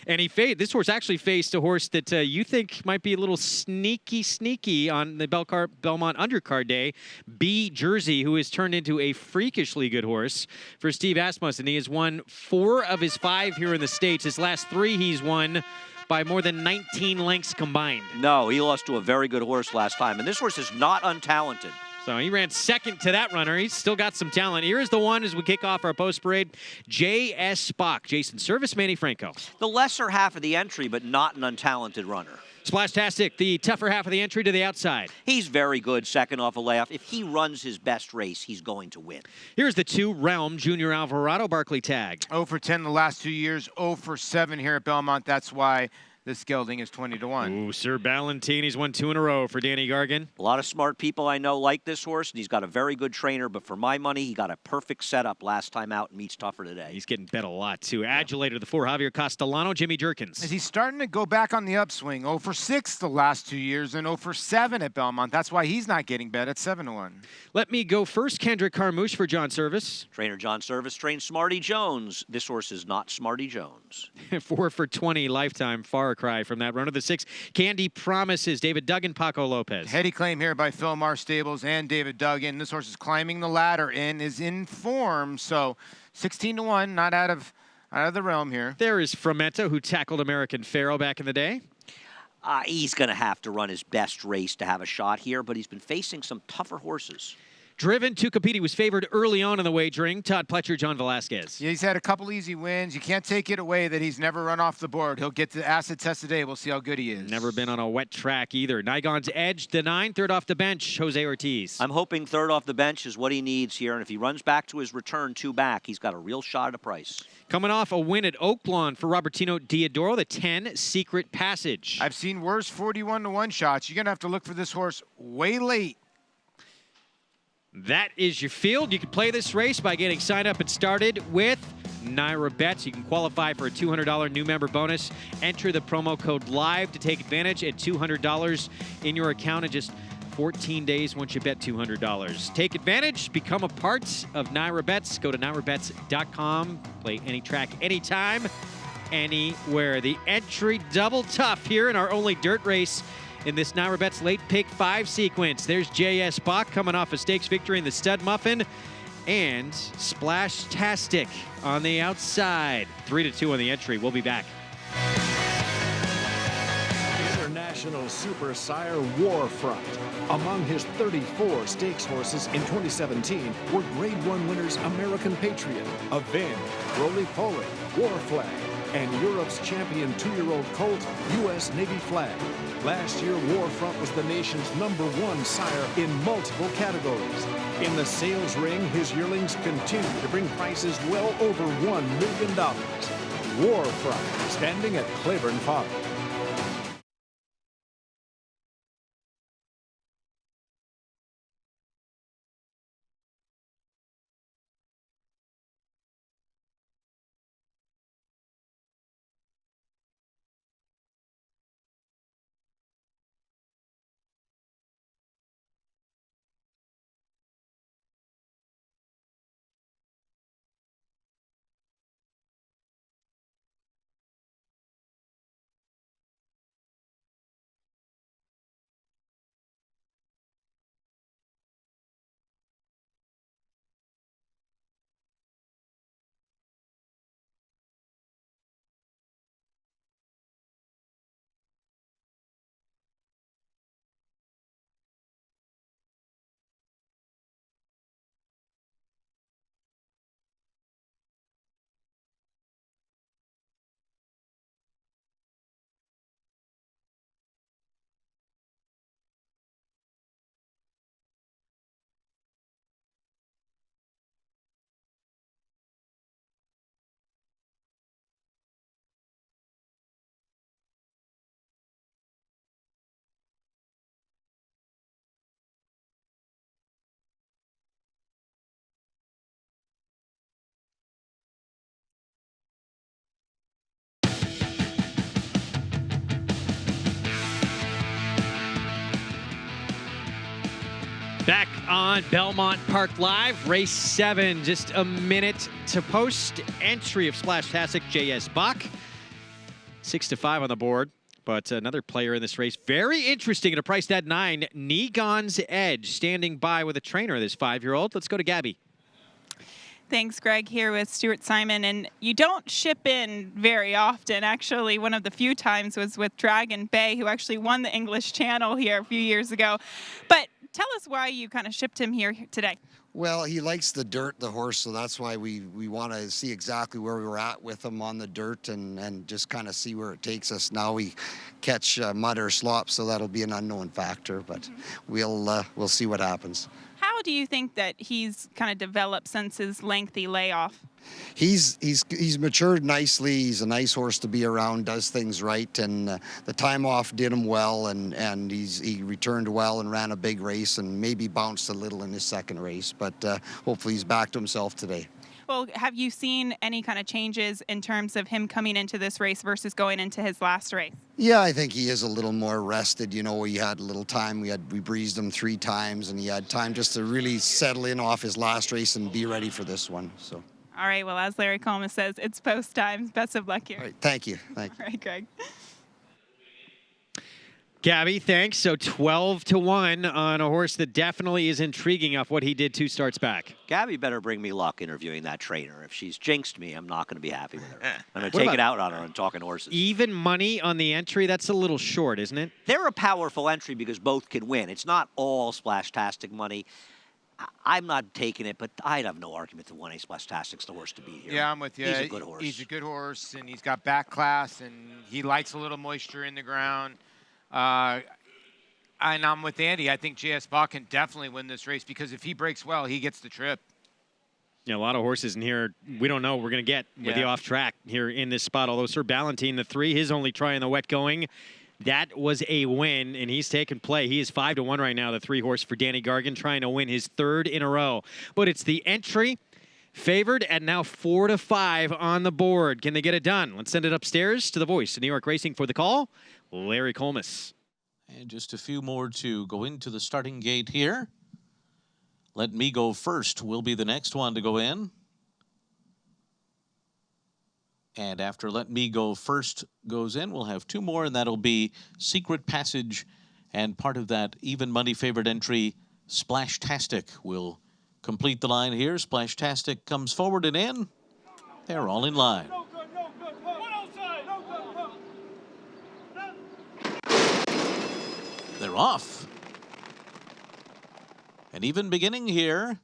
And this horse actually faced a horse that you think might be a little sneaky on the Belmont undercard day, B Jersey, who has turned into a freakishly good horse for Steve Asmussen. He has won 4 of his 5 here in the States. His last 3 he's won by more than 19 lengths combined. No, he lost to a very good horse last time, and this horse is not untalented. So he ran second to that runner. He's still got some talent. Here is the one as we kick off our post parade. J.S. Bach, Jason Service, Manny Franco. The lesser half of the entry, but not an untalented runner. Splashtastic, the tougher half of the entry to the outside. He's very good, second off a layoff. If he runs his best race, he's going to win. Here's the 2 Realm Junior Alvarado Barkley tag. 0 for 10 the last 2 years, 0 for 7 here at Belmont. That's why this gelding is 20-1. Ooh, Sir Ballantini's won 2 in a row for Danny Gargan. A lot of smart people I know like this horse, and he's got a very good trainer, but for my money, he got a perfect setup last time out and meets tougher today. He's getting bet a lot, too. Adulator, the 4, Javier Castellano, Jimmy Jerkins. Is he starting to go back on the upswing? 0 for 6 the last 2 years and 0 for 7 at Belmont. That's why he's not getting bet at 7-1. Let me go first. Kendrick Carmouche for John Service. Trainer John Service trains Smarty Jones. This horse is not Smarty Jones. 4 for 20 lifetime far cry from that runner. The 6, Candy Promises, David Duggan, Paco Lopez. Heady claim here by Philmar Stables and David Duggan. This horse is climbing the ladder and is in form. So 16-1, not out of the realm here. There is Fermento, who tackled American Pharaoh back in the day. He's going to have to run his best race to have a shot here, but he's been facing some tougher horses. Driven to compete. He was favored early on in the wagering. Todd Pletcher, John Velasquez. Yeah, he's had a couple easy wins. You can't take it away that he's never run off the board. He'll get the acid test today. We'll see how good he is. Never been on a wet track either. Nigon's Edge, the 9, third off the bench, Jose Ortiz. I'm hoping third off the bench is what he needs here, and if he runs back to his return 2 back, he's got a real shot at a price. Coming off a win at Oaklawn for Robertino Diodoro, the 10, Secret Passage. I've seen worse 41-1 shots. You're going to have to look for this horse way late. That is your field. You can play this race by getting signed up and started with Naira Bets. You can qualify for a $200 new member bonus. Enter the promo code LIVE to take advantage at $200 in your account in just 14 days once you bet $200. Take advantage. Become a part of Naira Bets. Go to nairabets.com. Play any track, anytime, anywhere. The entry double tough here in our only dirt race in this Naira Bets late pick 5 sequence. There's J.S. Bach coming off a stakes victory in the stud muffin, and Splashtastic on the outside. 3-2 on the entry. We'll be back. International national super sire Warfront. Among his 34 stakes horses in 2017 were Grade 1 winners American Patriot, Avenge, Roly Poly, War Flag, and Europe's champion 2-year-old colt, U.S. Navy Flag. Last year, Warfront was the nation's #1 sire in multiple categories. In the sales ring, his yearlings continue to bring prices well over $1 million. Warfront, standing at Claiborne Farm. Back on Belmont Park Live, race 7, just a minute to post. Entry of Splashtastic, J.S. Bach. 6-5 on the board, but another player in this race. Very interesting at a price at 9. Negon's Edge, standing by with a trainer, this 5-year-old. Let's go to Gabby. Thanks, Greg, here with Stuart Simon. And you don't ship in very often. Actually, one of the few times was with Dragon Bay, who actually won the English Channel here a few years ago. But tell us why you kind of shipped him here today. Well, he likes the dirt, the horse, so that's why we want to see exactly where we were at with him on the dirt and just kind of see where it takes us. Now we catch mud or slop, so that'll be an unknown factor, but we'll see what happens. How do you think that he's kind of developed since his lengthy layoff? He's matured nicely. He's a nice horse to be around, does things right, and the time off did him well, and he returned well and ran a big race and maybe bounced a little in his second race, but hopefully he's back to himself today. Well, have you seen any kind of changes in terms of him coming into this race versus going into his last race? Yeah, I think he is a little more rested. You know, he had a little time. We breezed him 3 times, and he had time just to really settle in off his last race and be ready for this one. So. All right, well, as Larry Coleman says, it's post time. Best of luck here. All right, thank you. Thank you. All right, Greg. Gabby, thanks. So 12-1 on a horse that definitely is intriguing off what he did 2 starts back. Gabby better bring me luck interviewing that trainer. If she's jinxed me, I'm not going to be happy with her. I'm going to take it out on her and talking horses. Even money on the entry, that's a little short, isn't it? They're a powerful entry because both can win. It's not all Splashtastic money. I'm not taking it, but I'd have no argument that 1A Splashtastic's the horse to beat here. Yeah, I'm with you. He's a good horse. He's a good horse, and he's got back class, and he likes a little moisture in the ground. And I'm with Andy. I think J.S. Bach can definitely win this race because if he breaks well, he gets the trip. Yeah, a lot of horses in here we don't know we're going to get with the off track here in this spot. Although Sir Ballantine, the 3, his only try in the wet going. That was a win, and he's taken play. He is 5-1 right now, the 3 horse for Danny Gargan, trying to win his 3rd in a row. But it's the entry favored at now 4-5 on the board. Can they get it done? Let's send it upstairs to the voice of New York Racing for the call, Larry Colmus. And just a few more to go into the starting gate here. Let Me Go First will be the next one to go in. And after Let Me Go First goes in, we'll have 2 more, and that'll be Secret Passage. And part of that even money favored entry, Splashtastic, will complete the line here. Splashtastic comes forward and in. They're all in line. They're off. And even beginning here,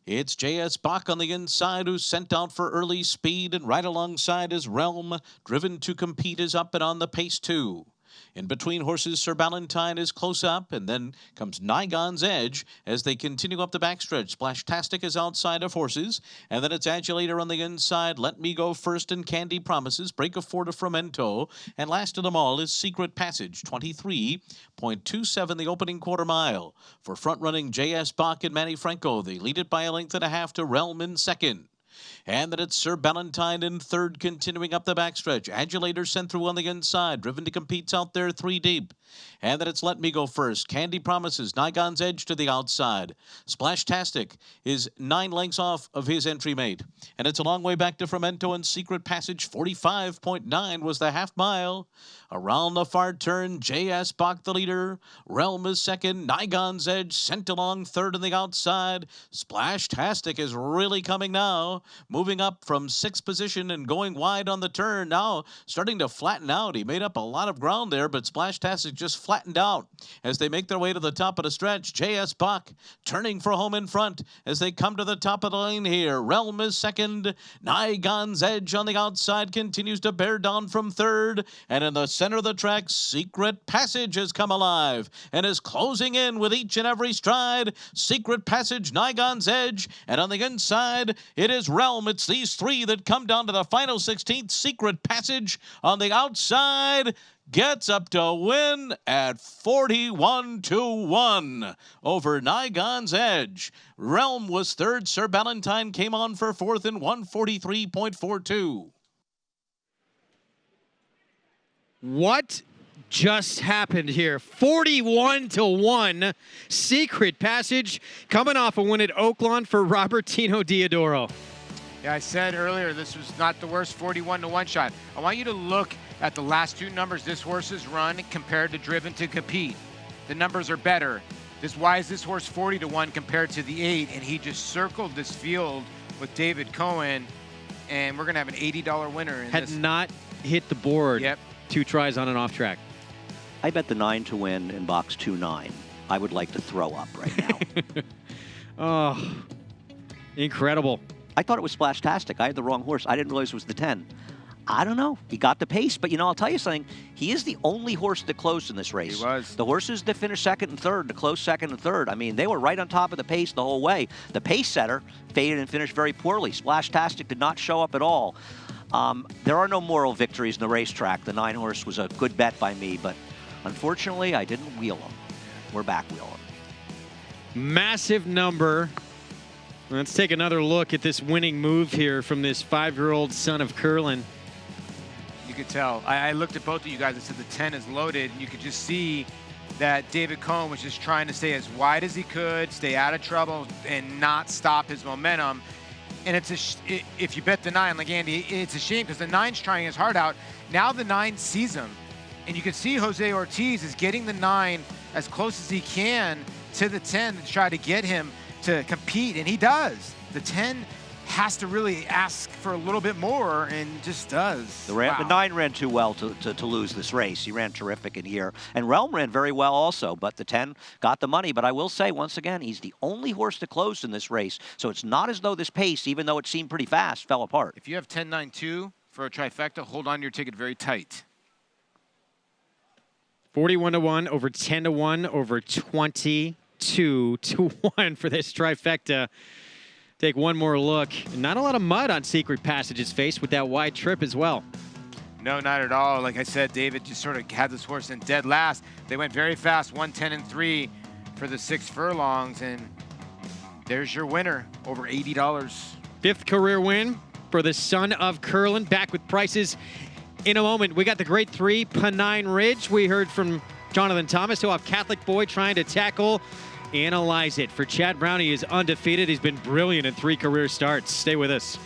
it's J.S. Bach on the inside, who's sent out for early speed, and right alongside is Realm, driven to compete, is up and on the pace too. In between horses, Sir Ballantyne is close up, and then comes Nygon's Edge as they continue up the backstretch. Splashtastic is outside of horses, and then it's Adulator on the inside. Let Me Go First and Candy Promises. Break of 4 to Fremento, and last of them all is Secret Passage, 23.27 the opening quarter mile. For front-running J.S. Bach and Manny Franco, they lead it by a length and a half to Realm in second. And then it's Sir Ballantyne in third, continuing up the backstretch. Adulator sent through on the inside, driven to compete out there 3 deep. And then it's Let Me Go First. Candy Promises, Nygon's Edge to the outside. Splashtastic is 9 lengths off of his entry mate. And it's a long way back to Fremento, and Secret Passage, 45.9 was the half mile. Around the far turn, J.S. Bach the leader. Realm is second. Nygon's Edge sent along third on the outside. Splashtastic is really coming now. Moving up from 6th position and going wide on the turn. Now starting to flatten out. He made up a lot of ground there, but Splashtastic just flattened out as they make their way to the top of the stretch. J.S. Bach turning for home in front as they come to the top of the lane here. Realm is second. Nygon's Edge on the outside continues to bear down from third. And in the center of the track, Secret Passage has come alive and is closing in with each and every stride. Secret Passage, Nygon's Edge, and on the inside, it is Realm. It's these 3 that come down to the final 16th. Secret Passage on the outside gets up to win at 41-1 over Nygon's Edge. Realm was third. Sir Ballantyne came on for fourth in 143.42. What just happened here? 41-1. Secret Passage coming off a win at Oaklawn for Robertino Diodoro. Yeah, I said earlier this was not the worst 41-1 shot. I want you to look at the last 2 numbers this horse has run compared to Driven to Compete. The numbers are better. Why is this horse 40-1 compared to the 8? And he just circled this field with David Cohen, and we're going to have an $80 winner in this. Had not hit the board. Yep. 2 tries on an off track. I bet the 9 to win in box 2-9. I would like to throw up right now. Oh, incredible. I thought it was Splashtastic. I had the wrong horse. I didn't realize it was the 10. I don't know. He got the pace, but, I'll tell you something. He is the only horse that closed in this race. He was. The horses that finished second and third, the close second and third, they were right on top of the pace the whole way. The pace setter faded and finished very poorly. Splashtastic did not show up at all. There are no moral victories in the racetrack. The 9 horse was a good bet by me, but unfortunately, I didn't wheel him. We're back wheeling. Massive number. Let's take another look at this winning move here from this 5-year-old son of Curlin. You could tell. I looked at both of you guys. I said the 10 is loaded, and you could just see that David Cohen was just trying to stay as wide as he could, stay out of trouble, and not stop his momentum. And if you bet the 9, like Andy, it's a shame because the 9's trying his heart out. Now the 9 sees him, and you can see Jose Ortiz is getting the 9 as close as he can to the 10 to try to get him to compete, and he does. The 10 has to really ask for a little bit more, and just does. The 9 ran too well to lose this race. He ran terrific in here. And Realm ran very well also, but the 10 got the money. But I will say, once again, he's the only horse that closed in this race. So it's not as though this pace, even though it seemed pretty fast, fell apart. If you have 10-9-2 for a trifecta, hold on to your ticket very tight. 41-1 over 10-1 over 22-1 for this trifecta. Take one more look. Not a lot of mud on Secret Passage's face with that wide trip as well. No, not at all. Like I said, David just sort of had this horse in dead last. They went very fast, 110-3 for the 6 furlongs, and there's your winner, over $80. 5th career win for the son of Curlin. Back with prices in a moment. We got the grade 3 Pennine Ridge. We heard from Jonathan Thomas, who have Catholic Boy trying to tackle Analyze It. For Chad Brown, he is undefeated. He's been brilliant in 3 career starts. Stay with us.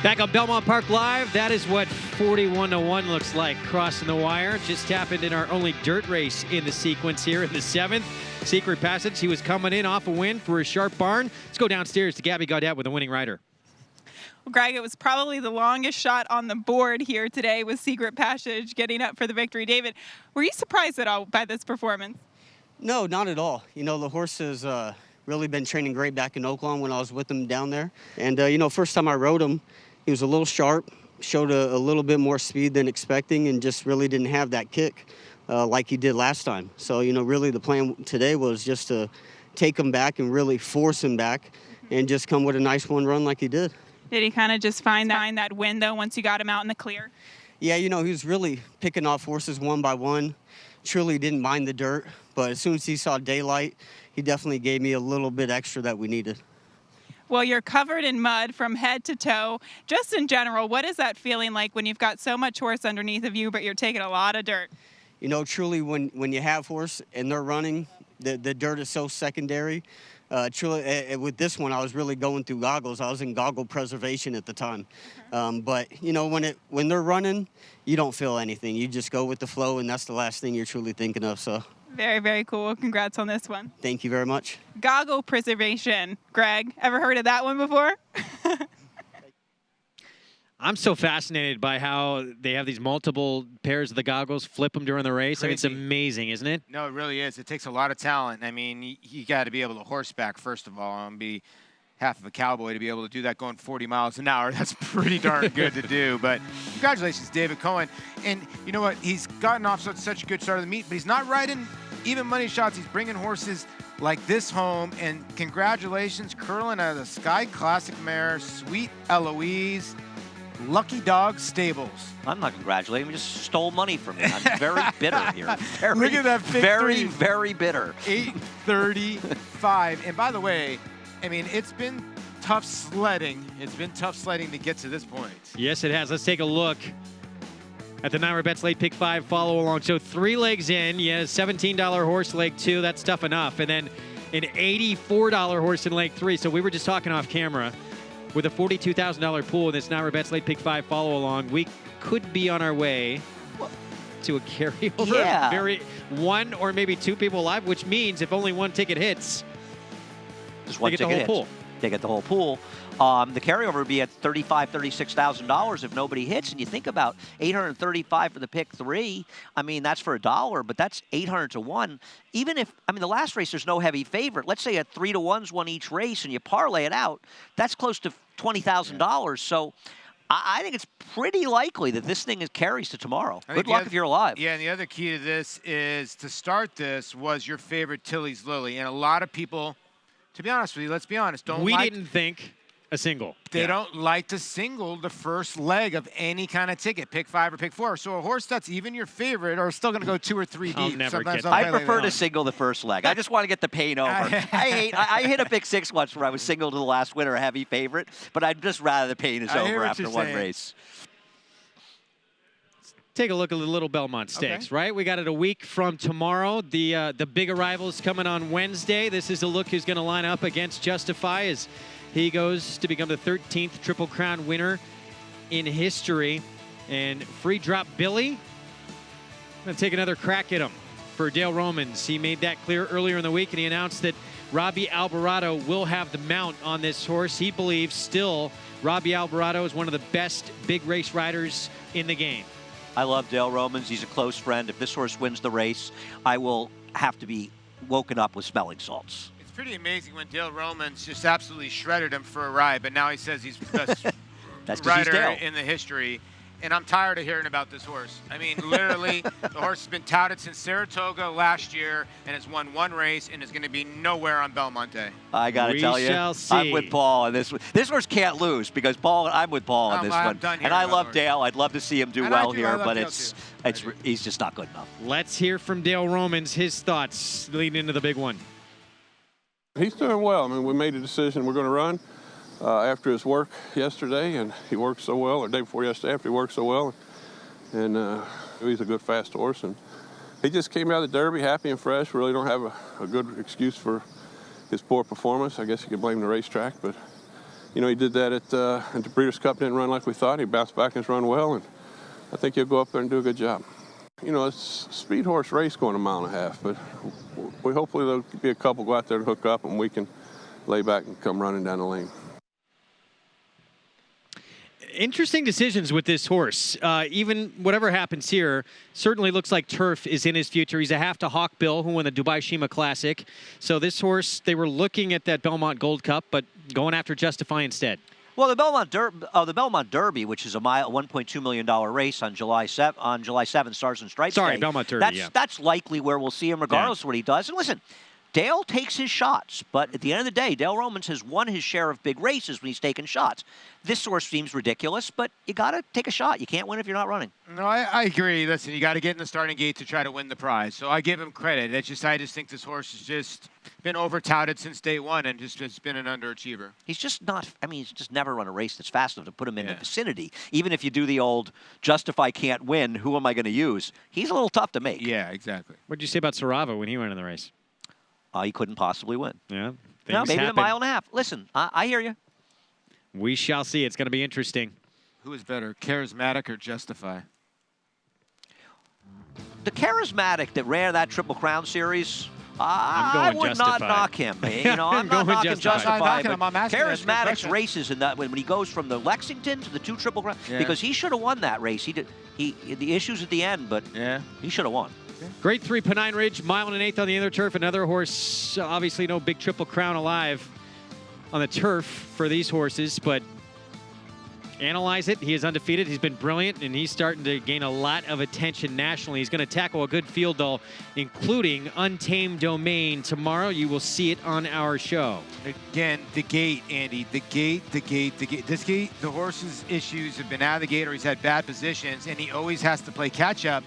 Back on Belmont Park Live, that is what 41-1 looks like crossing the wire. Just happened in our only dirt race in the sequence here in the 7th. Secret Passage, he was coming in off a win for a sharp barn. Let's go downstairs to Gabby Gaudet with the winning rider. Well, Greg, it was probably the longest shot on the board here today with Secret Passage getting up for the victory. David, were you surprised at all by this performance? No, not at all. You know, the horse has really been training great back in Oakland when I was with him down there. And, you know, first time I rode him, he was a little sharp, showed a little bit more speed than expecting, and just really didn't have that kick like he did last time. So, you know, really the plan today was just to take him back and really force him back and just come with a nice one run like he did. Did he kind of just find that win, though, once you got him out in the clear? Yeah, you know, he was really picking off horses one by one. Truly didn't mind the dirt, but as soon as he saw daylight, he definitely gave me a little bit extra that we needed. Well, you're covered in mud from head to toe. Just in general, what is that feeling like when you've got so much horse underneath of you, but you're taking a lot of dirt? You know, truly, when you have horse and they're running, the dirt is so secondary. Truly, with this one, I was really going through goggles. I was in goggle preservation at the time. But, you know, when they're running, you don't feel anything. You just go with the flow, and that's the last thing you're truly thinking of. So. Very, very cool. Congrats on this one. Thank you very much. Goggle preservation. Greg, ever heard of that one before? I'm so fascinated by how they have these multiple pairs of the goggles, flip them during the race. I mean, it's amazing, isn't it? No, it really is. It takes a lot of talent. I mean, you got to be able to horseback, first of all, and be half of a cowboy to be able to do that going 40 miles an hour. That's pretty darn good to do. But congratulations, David Cohen. And you know what? He's gotten off such a good start of the meet, but he's not riding even money shots. He's bringing horses like this home. And congratulations, curling out of the Sky Classic mare, Sweet Eloise, Lucky Dog Stables. I'm not congratulating him. He just stole money from me. I'm very bitter here. Look at that victory. Very bitter. 8:35. And by the way, I mean, it's been tough sledding. It's been tough sledding to get to this point. Yes, it has. Let's take a look at the Naira Bets Late Pick 5 follow along. So 3 legs in. Yeah, $17 horse leg 2. That's tough enough. And then an $84 horse in leg 3. So we were just talking off camera. With a $42,000 pool in this Naira Bets Late Pick 5 follow along, we could be on our way to a carryover. Yeah. One or maybe 2 people live, which means if only one ticket hits, just one they get ticket the whole pool. They get the whole pool. The carryover would be at $35,000, $36,000 if nobody hits. And you think about $835 for the pick 3. I mean, that's for $1, but that's 800 to 1. Even if, I mean, the last race, there's no heavy favorite. Let's say at 3 to 1s won each race and you parlay it out, that's close to $20,000. So I think it's pretty likely that this thing carries to tomorrow. Good luck if you're alive. Yeah, and the other key to this is to start this was your favorite Tilly's Lily. And a lot of people, to be honest with you, let's be honest, we didn't think a single. They don't like to single the first leg of any kind of ticket, pick 5 or pick 4. So a horse that's even your favorite are still going to go 2 or 3 deep. I prefer to single the first leg. I just want to get the pain over. I hit a pick 6 once where I was single to the last winner, a heavy favorite, but I'd just rather the pain is over after one race. Take a look at the Little Belmont Stakes, right? We got it a week from tomorrow. The big arrivals coming on Wednesday. This is a look who's going to line up against Justify as he goes to become the 13th Triple Crown winner in history. And Free Drop Billy, I'm going to take another crack at him for Dale Romans. He made that clear earlier in the week, and he announced that Robbie Alvarado will have the mount on this horse. He believes still Robbie Alvarado is one of the best big race riders in the game. I love Dale Romans. He's a close friend. If this horse wins the race, I will have to be woken up with smelling salts. It's pretty amazing when Dale Romans just absolutely shredded him for a ride, but now he says he's the best rider in the history. And I'm tired of hearing about this horse. I mean, literally, the horse has been touted since Saratoga last year and has won 1 race and is going to be nowhere on Belmont Day. I got to tell you, I'm with Paul on this one. This horse can't lose because I'm with Paul on this one. And I love Dale. I'd love to see him do well here, but he's just not good enough. Let's hear from Dale Romans, his thoughts leading into the big one. He's doing well. I mean, we made a decision we're going to run. After his work yesterday, and he worked so well, or the day before yesterday, after he worked so well, and he's a good fast horse, and he just came out of the Derby happy and fresh. Really don't have a good excuse for his poor performance. I guess you could blame the racetrack, but You know, he did that at the Breeders' Cup, didn't run like we thought. He bounced back and has run well, and I think he'll go up there and do a good job. You know, it's a speed horse race going a mile and a half, but hopefully there'll be a couple go out there and hook up, and we can lay back and come running down the lane. Interesting decisions with this horse. Even whatever happens here, certainly looks like turf is in his future. He's a half to Hawk Bill, who won the Dubai Shima Classic. So this horse, they were looking at that Belmont Gold Cup, but going after Justify instead. Well, the Belmont Derby, which is a $1.2 million race on July 7th, Stars and Stripes Sorry, Day, Belmont Derby, that's likely where we'll see him regardless of what he does. And listen, Dale takes his shots, but at the end of the day, Dale Romans has won his share of big races when he's taken shots. This horse seems ridiculous, but you got to take a shot. You can't win if you're not running. No, I agree. Listen, you got to get in the starting gate to try to win the prize. So I give him credit. I just think this horse has just been over-touted since day one and just has been an underachiever. He's just not, I mean, he's just never run a race that's fast enough to put him in the vicinity. Even if you do the old Justify can't win, who am I going to use? He's a little tough to make. Yeah, exactly. What did you say about Sarava when he went in the race? He couldn't possibly win. Yeah. No, maybe a mile and a half. Listen, I hear you. We shall see. It's going to be interesting. Who is better, Charismatic or Justify? The Charismatic that ran that Triple Crown series, I would not knock him. You know, I'm not knocking Justify. But Charismatic's races in that when he goes from the Lexington to the 2 Triple Crown, because he should have won that race. The issues at the end, but he should have won. Grade 3 Pennine Ridge, mile and an eighth on the inner turf. Another horse, obviously no big Triple Crown alive on the turf for these horses, but analyze it. He is undefeated. He's been brilliant, and he's starting to gain a lot of attention nationally. He's going to tackle a good field, though, including Untamed Domain. Tomorrow, you will see it on our show. Again, the gate, Andy. The gate. This gate, the horse's issues have been out of the gate, or he's had bad positions, and he always has to play catch-up.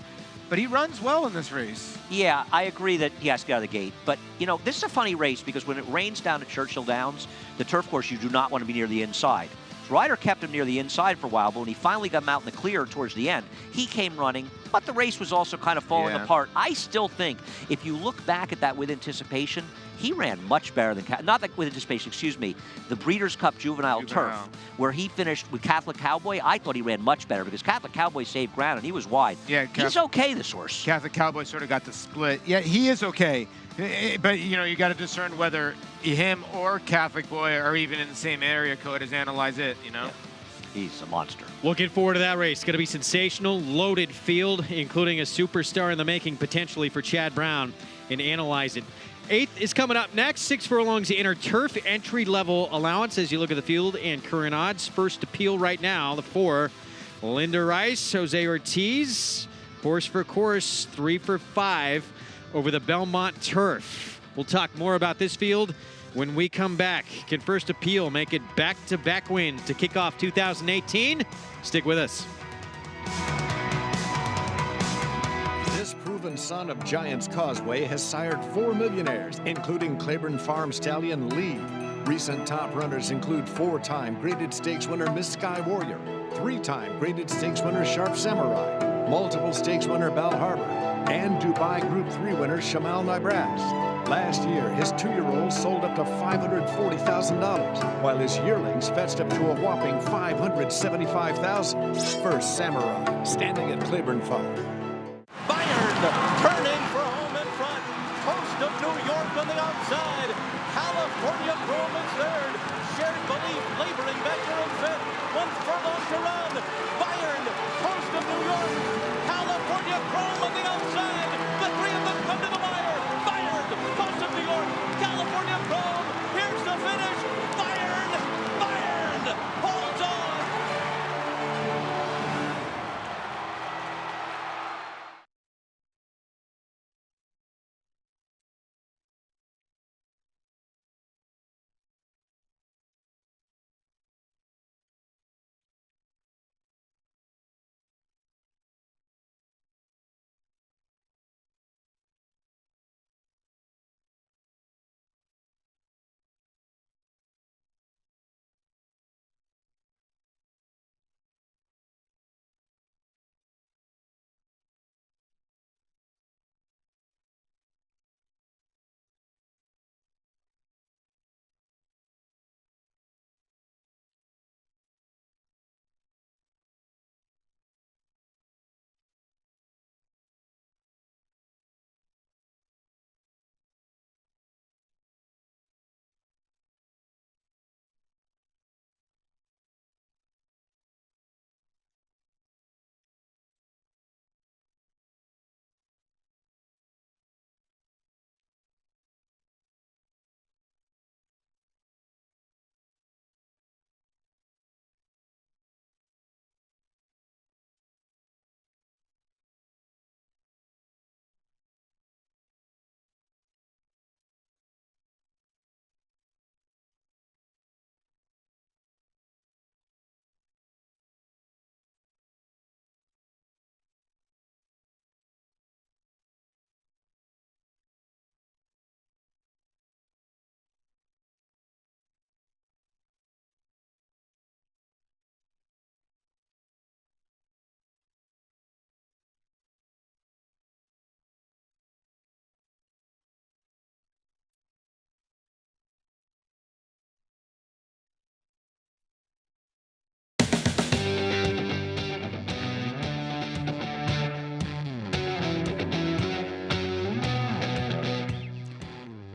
But he runs well in this race. Yeah, I agree that he has to get out of the gate. But, you know, this is a funny race because when it rains down at Churchill Downs, the turf course, you do not want to be near the inside. So Ryder kept him near the inside for a while, but when he finally got him out in the clear towards the end, he came running, but the race was also kind of falling apart. I still think, if you look back at that with anticipation, he ran much better than, not that with anticipation, excuse me, the Breeders' Cup Juvenile Turf, where he finished with Catholic Cowboy. I thought he ran much better because Catholic Cowboy saved ground and he was wide. Yeah, he's okay, this horse. Catholic Cowboy sort of got the split. Yeah, he is okay. But, you know, you got to discern whether him or Catholic Boy are even in the same area code as Analyze It, you know? Yeah. He's a monster. Looking forward to that race. It's going to be sensational, loaded field, including a superstar in the making potentially for Chad Brown and Analyze It. 8th is coming up next. 6 furlongs inner turf entry-level allowance as you look at the field and current odds. First appeal right now, the 4, Linda Rice, Jose Ortiz, horse for course, 3 for 5 over the Belmont turf. We'll talk more about this field when we come back. Can First Appeal make it back-to-back wins to kick off 2018? Stick with us. This proven son of Giants Causeway has sired 4 millionaires, including Claiborne Farm stallion Lee. Recent top runners include 4-time graded stakes winner Miss Sky Warrior, 3-time graded stakes winner Sharp Samurai, multiple stakes winner Bal Harbor, and Dubai Group 3 winner Shamal Nibras. Last year, his 2-year-olds sold up to $540,000, while his yearlings fetched up to a whopping $575,000. First Samurai, standing at Claiborne Farm. Turning for home in front. Coast of New York on the outside. California Chrome in third. Shared Belief laboring back there in fifth. 1 furlong to run. Bayern, Coast of New York. California Chrome on the outside. The 3 of them come to the wire. Bayern, Coast of New York. California Chrome. Here's the finish. Bayern holds on.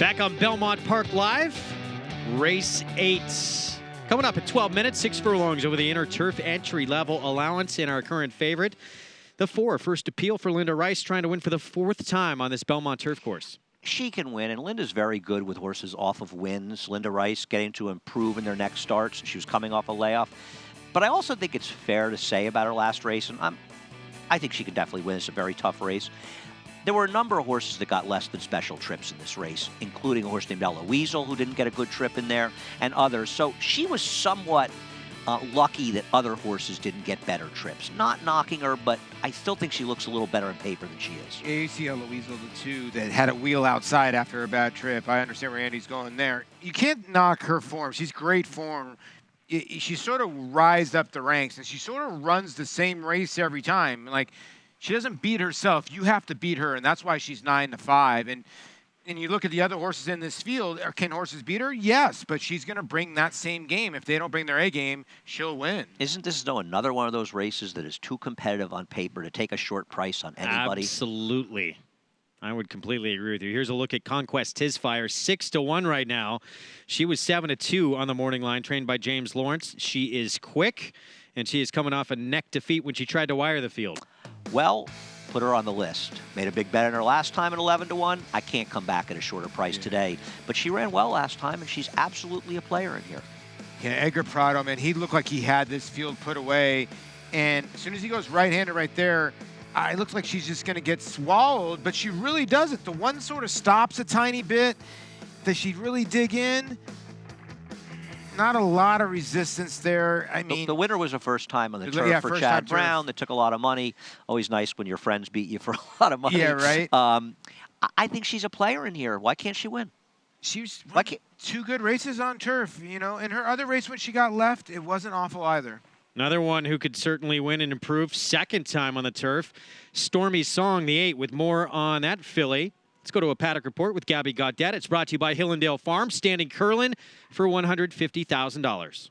Back on Belmont Park Live, race 8. Coming up at 12 minutes, 6 furlongs over the inner turf entry level allowance in our current favorite. The 4, first appeal for Linda Rice, trying to win for the 4th time on this Belmont turf course. She can win, and Linda's very good with horses off of wins. Linda Rice getting to improve in their next starts. She was coming off a layoff. But I also think it's fair to say about her last race, and I think she can definitely win. It's a very tough race. There were a number of horses that got less than special trips in this race, including a horse named Ella Weasel, who didn't get a good trip in there, and others. So she was somewhat lucky that other horses didn't get better trips. Not knocking her, but I still think she looks a little better in paper than she is. Yeah, you see Ella Weasel, the 2 that had a wheel outside after a bad trip. I understand where Andy's going there. You can't knock her form. She's great form. She sort of rised up the ranks, and she sort of runs the same race every time. Like, she doesn't beat herself. You have to beat her, and that's why she's 9-5. And you look at the other horses in this field, can horses beat her? Yes, but she's going to bring that same game. If they don't bring their A game, she'll win. Isn't this, though, another one of those races that is too competitive on paper to take a short price on anybody? Absolutely. I would completely agree with you. Here's a look at Conquest Tisfire, 6-1 right now. She was 7-2 on the morning line, trained by James Lawrence. She is quick, and she is coming off a neck defeat when she tried to wire the field. Well, put her on the list. Made a big bet on her last time at 11-1. I can't come back at a shorter price today. But she ran well last time, and she's absolutely a player in here. Yeah, Edgar Prado, man, he looked like he had this field put away. And as soon as he goes right-handed right there, it looks like she's just going to get swallowed, but she really doesn't. The one sort of stops a tiny bit. Does she really dig in? Not a lot of resistance there. I mean, the winner was a first time on the turf for Chad Brown. That took a lot of money. Always nice when your friends beat you for a lot of money. Yeah, right. I think she's a player in here. Why can't she win? She's won 2 good races on turf. You know, in her other race when she got left, it wasn't awful either. Another one who could certainly win and improve, 2nd time on the turf. Stormy Song, the 8, with more on that filly. Let's go to a paddock report with Gabby Gaudet. It's brought to you by Hillendale Farm, standing Curlin for $150,000.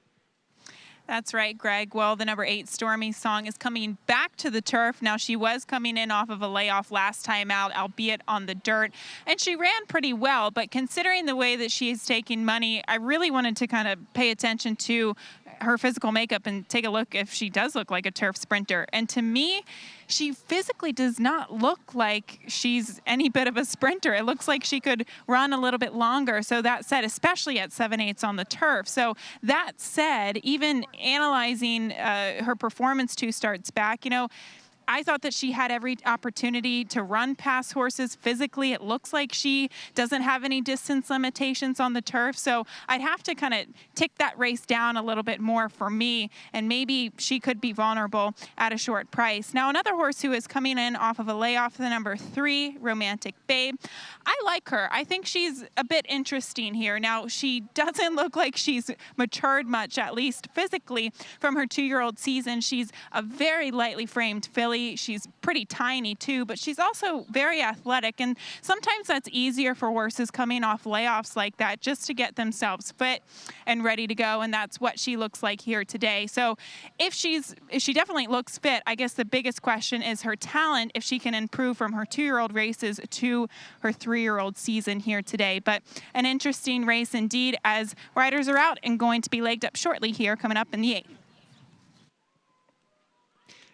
That's right, Greg. Well, the number 8, Stormy Song, is coming back to the turf. Now, she was coming in off of a layoff last time out, albeit on the dirt, and she ran pretty well. But considering the way that she is taking money, I really wanted to kind of pay attention to her physical makeup and take a look if she does look like a turf sprinter. And to me, she physically does not look like she's any bit of a sprinter. It looks like she could run a little bit longer. So that said, especially at 7/8 on the turf. So that said, even analyzing her performance 2 starts back, you know, I thought that she had every opportunity to run past horses physically. It looks like she doesn't have any distance limitations on the turf. So I'd have to kind of tick that race down a little bit more for me, and maybe she could be vulnerable at a short price. Now, another horse who is coming in off of a layoff, the number 3, Romantic Babe. I like her. I think she's a bit interesting here. Now, she doesn't look like she's matured much, at least physically, from her 2-year-old season. She's a very lightly framed filly. She's pretty tiny too, but she's also very athletic, and sometimes that's easier for horses coming off layoffs like that, just to get themselves fit and ready to go, and that's what she looks like here today. So if she definitely looks fit, I guess the biggest question is her talent, if she can improve from her 2-year-old races to her 3-year-old season here today. But an interesting race indeed, as riders are out and going to be legged up shortly here, coming up in the 8th.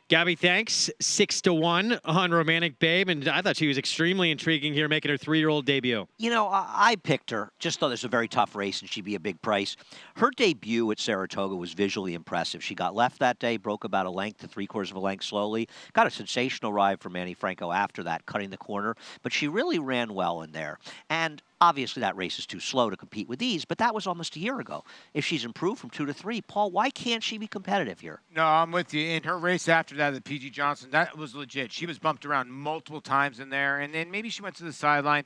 Gabby, thanks. 6-1 on Romantic Babe, and I thought she was extremely intriguing here, making her 3-year-old debut. You know, I picked her. Just thought this was a very tough race, and she'd be a big price. Her debut at Saratoga was visually impressive. She got left that day, broke about a length to 3/4 of a length slowly. Got a sensational ride from Manny Franco after that, cutting the corner. But she really ran well in there. And obviously, that race is too slow to compete with these, but that was almost a year ago. If she's improved from 2 to 3, Paul, why can't she be competitive here? No, I'm with you. In her race after that, the PG Johnson, that was legit. She was bumped around multiple times in there, and then maybe she went to the sideline.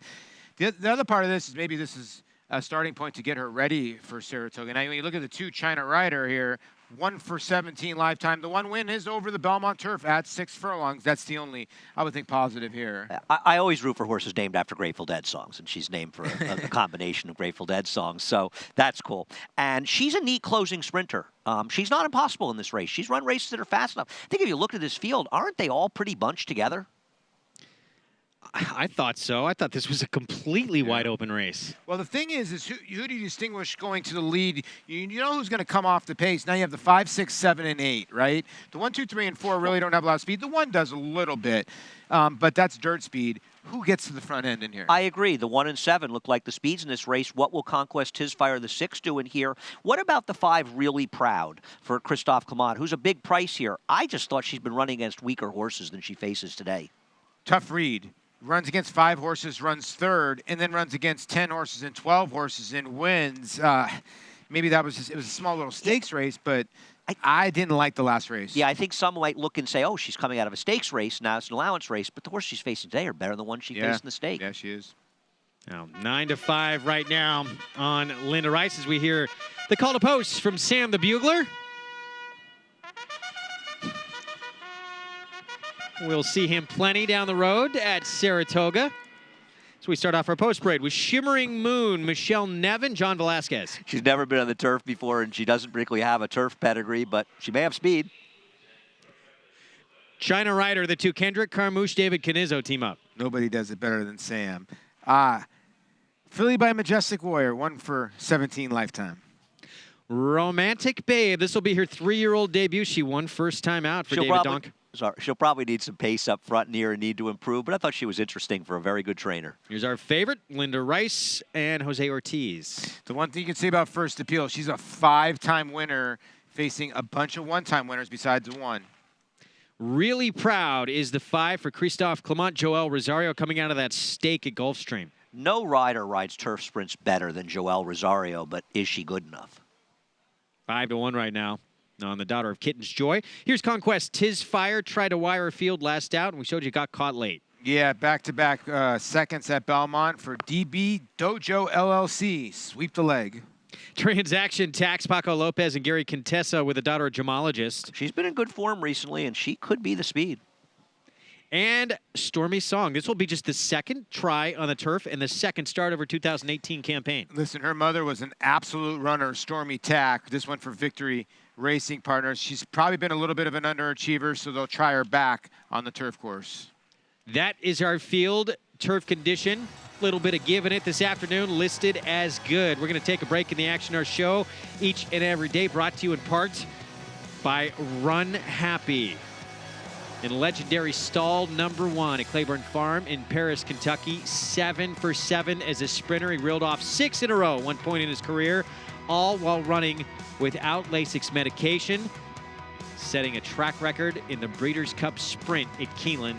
The other part of this is maybe this is a starting point to get her ready for Saratoga. Now, when you look at the 2 China Rider here, 1 for 17 lifetime. The 1 win is over the Belmont turf at 6 furlongs. That's the only, I would think, positive here. I always root for horses named after Grateful Dead songs, and she's named for a combination of Grateful Dead songs, so that's cool. And she's a neat closing sprinter. She's not impossible in this race. She's run races that are fast enough. I think if you look at this field, aren't they all pretty bunched together? I thought so. I thought this was a completely wide open race. Well, the thing is who do you distinguish going to the lead? You know who's going to come off the pace. Now you have the 5, 6, 7, and 8, right? The 1, 2, 3, and 4 really don't have a lot of speed. The 1 does a little bit, but that's dirt speed. Who gets to the front end in here? I agree. The 1 and 7 look like the speeds in this race. What will Conquest His Fire, the 6, do in here? What about the 5, Really Proud, for Christophe Clement, who's a big price here? I just thought she's been running against weaker horses than she faces today. Tough read. Runs against 5 horses, runs third, and then runs against 10 horses and 12 horses and wins. Maybe that was just, it was a small little stakes race, but I didn't like the last race. Yeah, I think some might look and say, oh, she's coming out of a stakes race, now it's an allowance race, but the horse she's facing today are better than the one she faced in the stake. Yeah, she is. Now, 9-5 right now on Linda Rice as we hear the call to post from Sam the Bugler. We'll see him plenty down the road at Saratoga. So we start off our post parade with Shimmering Moon, Michelle Nevin, John Velasquez. She's never been on the turf before, and she doesn't particularly have a turf pedigree, but she may have speed. China Rider, the 2 Kendrick Carmouche, David Canizzo team up. Nobody does it better than Sam. Philly by Majestic Warrior, 1 for 17 lifetime. Romantic Babe, this will be her 3-year-old debut. She won first time out for David Donk. She'll probably need some pace up front near and need to improve, but I thought she was interesting for a very good trainer. Here's our favorite, Linda Rice and Jose Ortiz. The one thing you can say about First Appeal, she's a 5-time winner facing a bunch of 1-time winners besides the 1. Really Proud is the 5 for Christophe Clement, Joel Rosario coming out of that stake at Gulfstream. No rider rides turf sprints better than Joel Rosario, but is she good enough? 5-1 right now on the daughter of Kitten's Joy. Here's Conquest Tis Fire, tried to wire a field last out, and we showed you got caught late. Yeah, back-to-back seconds at Belmont for DB Dojo LLC. Sweep the leg. Transaction Tax, Paco Lopez and Gary Contessa with a daughter of gemologist. She's been in good form recently, and she could be the speed. And Stormy Song. This will be just the 2nd try on the turf and the 2nd start of her 2018 campaign. Listen, her mother was an absolute runner, Stormy Tack. This one for Victory Racing Partners. She's probably been a little bit of an underachiever, so they'll try her back on the turf course. That is our field. Turf condition. Little bit of give in it this afternoon, listed as good. We're going to take a break in the action. Our show each and every day brought to you in part by Run Happy. In legendary stall #1 at Claiborne Farm in Paris, Kentucky. 7 for 7 as a sprinter. He reeled off 6 in a row, 1 point in his career, all while running without Lasix medication, setting a track record in the Breeders' Cup Sprint at Keeneland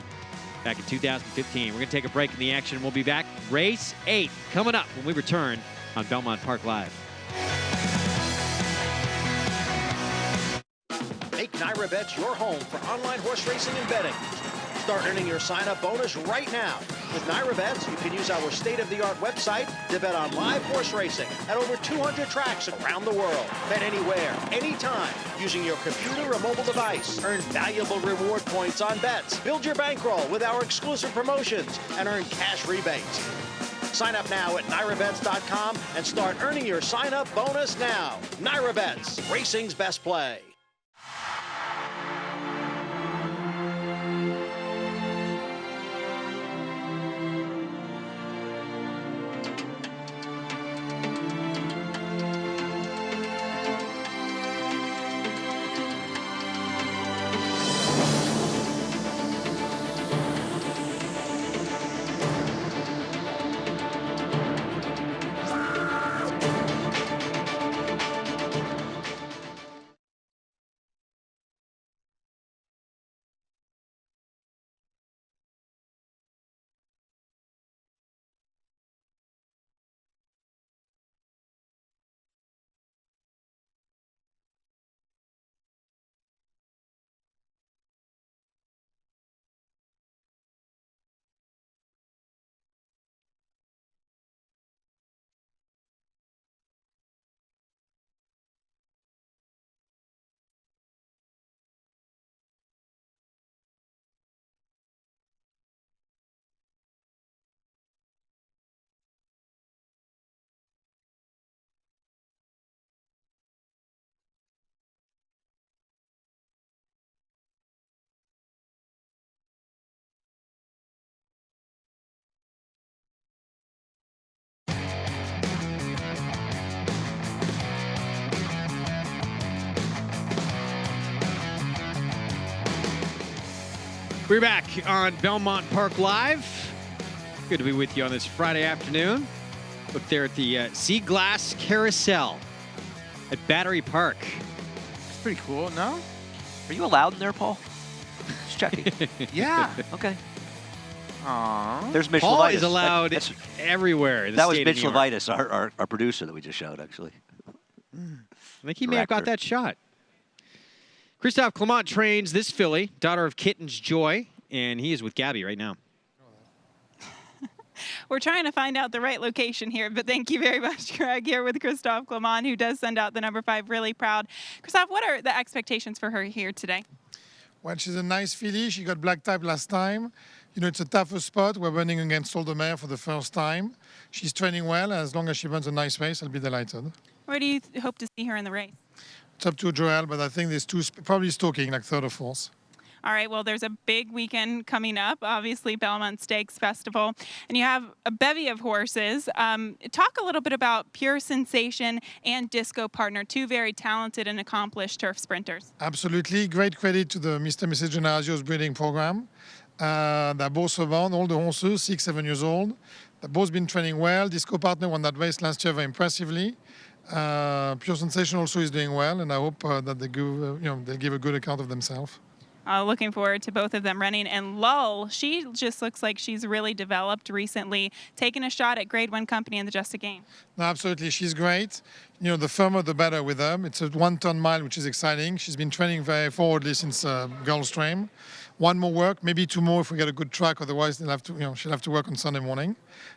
back in 2015. We're going to take a break in the action. We'll be back. Race 8 coming up when we return on Belmont Park Live. Make Naira Bets your home for online horse racing and betting. Start earning your sign-up bonus right now. With Naira Bets, you can use our state-of-the-art website to bet on live horse racing at over 200 tracks around the world. Bet anywhere, anytime, using your computer or mobile device. Earn valuable reward points on bets. Build your bankroll with our exclusive promotions and earn cash rebates. Sign up now at NairaBets.com and start earning your sign-up bonus now. Naira Bets, racing's best play. We're back on Belmont Park Live. Good to be with you on this Friday afternoon. Look there at the Sea Glass Carousel at Battery Park. It's pretty cool, no? Are you allowed in there, Paul? Just checking. Yeah. Okay. Aww. There's Mitch Paul Levitas. is allowed everywhere. In the That was state Mitch of New York. Levitas, our producer that we just showed, actually. I think he may have got that shot. Christophe Clement trains this filly, daughter of Kitten's Joy, and he is with Gabby right now. We're trying to find out the right location here, but thank you very much, Greg, here with Christophe Clement, who does send out the number 5, Really Proud. Christophe, what are the expectations for her here today? Well, she's a nice filly. She got black type last time. You know, it's a tougher spot. We're running against Soldemer for the first time. She's training well. As long as she runs a nice race, I'll be delighted. Where do you hope to see her in the race? It's up to Joel, but I think there's two, probably stalking, like third or fourth. All right, well, there's a big weekend coming up, obviously Belmont Stakes Festival, and you have a bevy of horses. Talk a little bit about Pure Sensation and Disco Partner, two very talented and accomplished turf sprinters. Absolutely. Great credit to the Mr. and Mrs. Gennasio's breeding program. They're both around, all the horses, 6, 7 years old. They've both been training well. Disco Partner won that race last year very impressively. Pure Sensation also is doing well, and I hope that they they'll give a good account of themselves. Looking forward to both of them running. And Lull, she just looks like she's really developed recently, taking a shot at Grade 1 company in the Just a Game. No, absolutely. She's great. You know, the firmer, the better with her. It's a 1-ton mile, which is exciting. She's been training very forwardly since Gulfstream. One more work, maybe 2 more if we get a good track. Otherwise, they'll have to, she'll have to work on Sunday morning.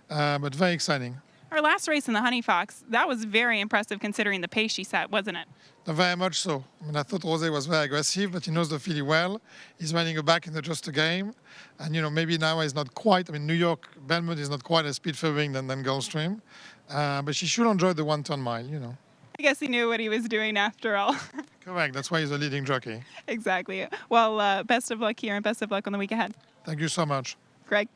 But very exciting. Her last race in the Honey Fox, that was very impressive considering the pace she set, wasn't it? No, very much so. I mean, I thought Jose was very aggressive, but he knows the filly well. He's running her back in the Just a Game. And, you know, maybe now he's not quite, I mean, New York, Belmont is not quite as speed favoring than Gulfstream. But she should enjoy the 1-ton mile, you know. I guess he knew what he was doing after all. Correct. That's why he's a leading jockey. Exactly. Well, best of luck here and best of luck on the week ahead. Thank you so much. Greg.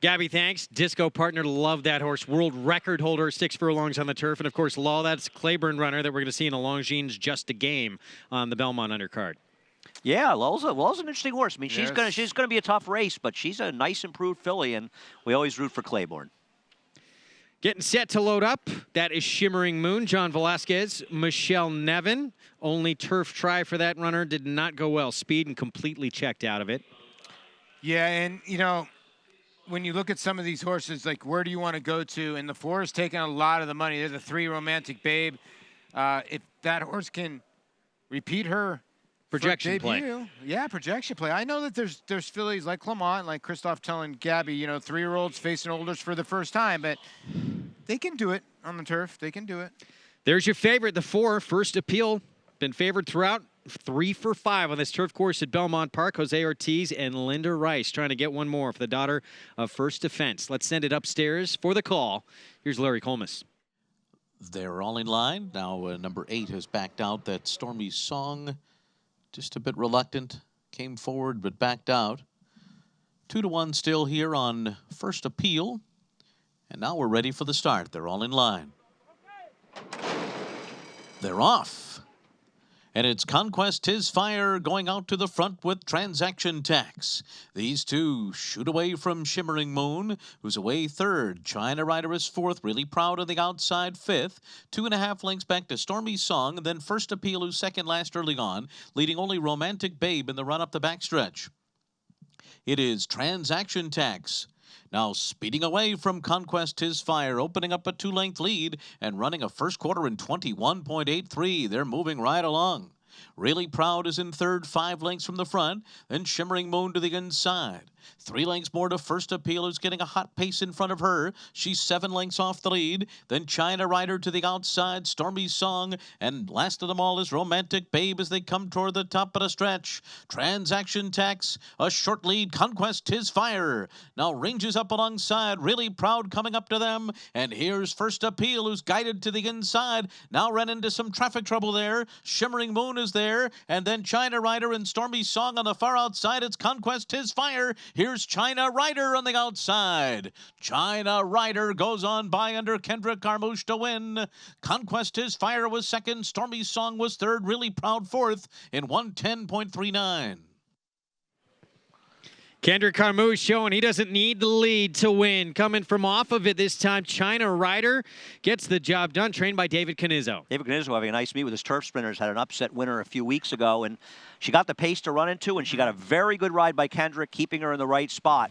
Gabby, thanks. Disco Partner, love that horse. World record holder, 6 furlongs on the turf. And, of course, Law, that's Claiborne runner that we're going to see in a Longines Just a Game on the Belmont undercard. Yeah, Lull's an interesting horse. I mean, she's gonna be a tough race, but she's a nice improved filly, and we always root for Claiborne. Getting set to load up. That is Shimmering Moon. John Velasquez, Michelle Nevin. Only turf try for that runner. Did not go well. Speed and completely checked out of it. Yeah, and, you know, when you look at some of these horses, like, where do you want to go to? And the 4 is taking a lot of the money. There's the 3 Romantic Babe. If that horse can repeat her projection play. Yeah, projection play. I know that there's fillies like Clement, like Christophe telling Gabby, you know, 3-year-olds facing olders for the first time, but they can do it on the turf. They can do it. There's your favorite, the 4, First Appeal. Been favored throughout. 3 for 5 on this turf course at Belmont Park. Jose Ortiz and Linda Rice trying to get one more for the daughter of First Defense. Let's send it upstairs for the call. Here's Larry Colmus. They're all in line. Now number 8 has backed out. That Stormy Song, just a bit reluctant, came forward but backed out. 2-1 still here on First Appeal. And now we're ready for the start. They're all in line. They're off. And it's Conquest His Fire going out to the front with Transaction Tax. These two shoot away from Shimmering Moon, who's away 3rd. China Rider is 4th, Really Proud on the outside 5th. 2.5 lengths back to Stormy Song, and then First Appeal, who's 2nd last early on, leading only Romantic Babe in the run up the backstretch. It is Transaction Tax. Now speeding away from Conquest His Fire, opening up a 2-length lead and running a first quarter in 21.83. They're moving right along. Really Proud is in 3rd, 5 lengths from the front. Then Shimmering Moon to the inside. 3 lengths more to First Appeal, who's getting a hot pace in front of her. She's 7 lengths off the lead. Then China Rider to the outside, Stormy Song, and last of them all is Romantic Babe as they come toward the top of the stretch. Transaction Tax, a short lead. Conquest His Fire now ranges up alongside. Really Proud coming up to them, and here's First Appeal, who's guided to the inside. Now ran into some traffic trouble there. Shimmering Moon is there, and then China Rider and Stormy Song on the far outside. It's Conquest His Fire. Here's China Rider on the outside. China Rider goes on by under Kendrick Carmouche to win. Conquest His Fire was 2nd. Stormy Song was 3rd. Really Proud 4th in 110.39. Kendrick Carmouche showing he doesn't need the lead to win. Coming from off of it this time, China Rider gets the job done, trained by David Canizzo. David Canizzo having a nice meet with his turf sprinters, had an upset winner a few weeks ago, and she got the pace to run into, and she got a very good ride by Kendrick, keeping her in the right spot.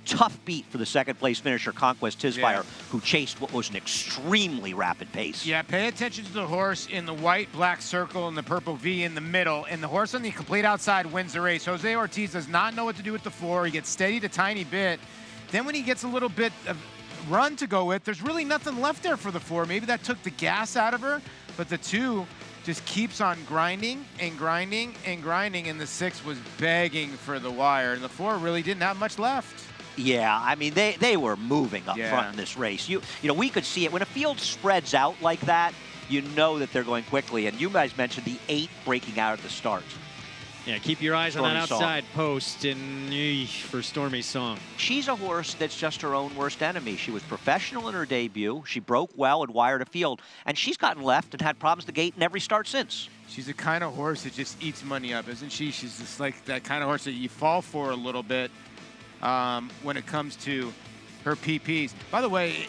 Tough beat for the second-place finisher, Conquest Tisfire, who chased what was an extremely rapid pace. Yeah, pay attention to the horse in the white-black circle and the purple V in the middle. And the horse on the complete outside wins the race. Jose Ortiz does not know what to do with the floor. He gets steadied a tiny bit. Then when he gets a little bit of run to go with, there's really nothing left there for the 4. Maybe that took the gas out of her, but the 2 just keeps on grinding and grinding and grinding, and the 6 was begging for the wire, and the 4 really didn't have much left. Yeah, I mean, they were moving up front in this race. You know, we could see it. When a field spreads out like that, you know that they're going quickly. And you guys mentioned the 8 breaking out at the start. Yeah, keep your eyes on that Stormy outside post and for Stormy Song. She's a horse that's just her own worst enemy. She was professional in her debut. She broke well and wired a field. And she's gotten left and had problems at the gate in every start since. She's the kind of horse that just eats money up, isn't she? She's just like that kind of horse that you fall for a little bit. When it comes to her PPs. By the way,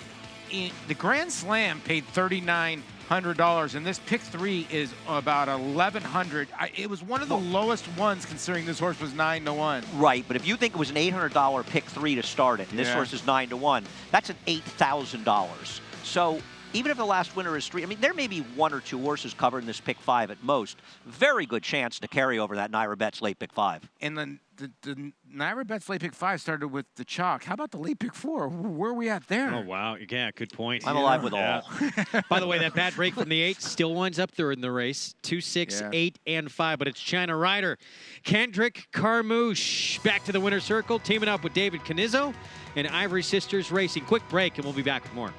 the Grand Slam paid $3,900, and this pick 3 is about $1,100. It was one of the lowest ones, considering this horse was 9-1. Right, but if you think it was an $800 pick 3 to start it, and this horse is 9-1, that's an $8,000. So even if the last winner is 3, I mean, there may be 1 or 2 horses covered in this pick 5 at most. Very good chance to carry over that Naira Betts late pick 5. And then the Naira Betts late pick 5 started with the chalk. How about the late pick 4? Where are we at there? Oh, wow. Yeah, good point. I'm alive with all. By the way, that bad break from the 8 still winds up third in the race. 2, 6, 8, and 5. But it's China Rider. Kendrick Carmouche back to the winner's circle, teaming up with David Canizzo and Ivory Sisters Racing. Quick break, and we'll be back with more.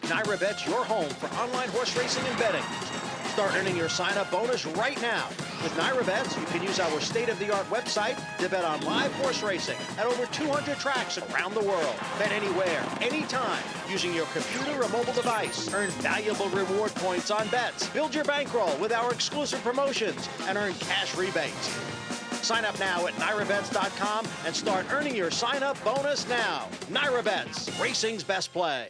Naira Bet's your home for online horse racing and betting. Start earning your sign-up bonus right now. With Naira Bets, you can use our state-of-the-art website to bet on live horse racing at over 200 tracks around the world. Bet anywhere, anytime, using your computer or mobile device. Earn valuable reward points on bets. Build your bankroll with our exclusive promotions and earn cash rebates. Sign up now at NairaBets.com and start earning your sign-up bonus now. Naira Bets, racing's best play.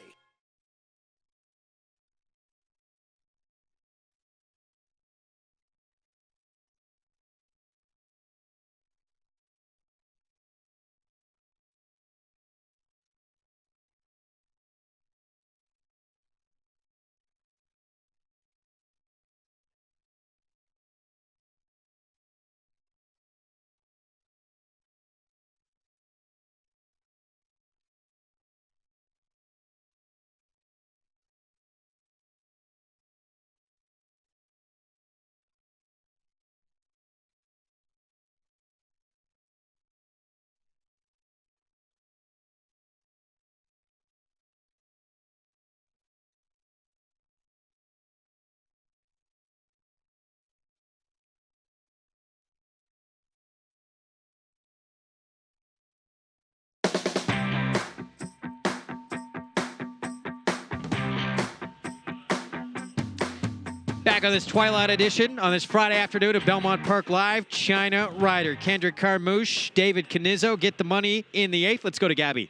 Back on this Twilight edition on this Friday afternoon at Belmont Park Live, China Rider, Kendrick Carmouche, David Canizzo get the money in the 8th. Let's go to Gabby.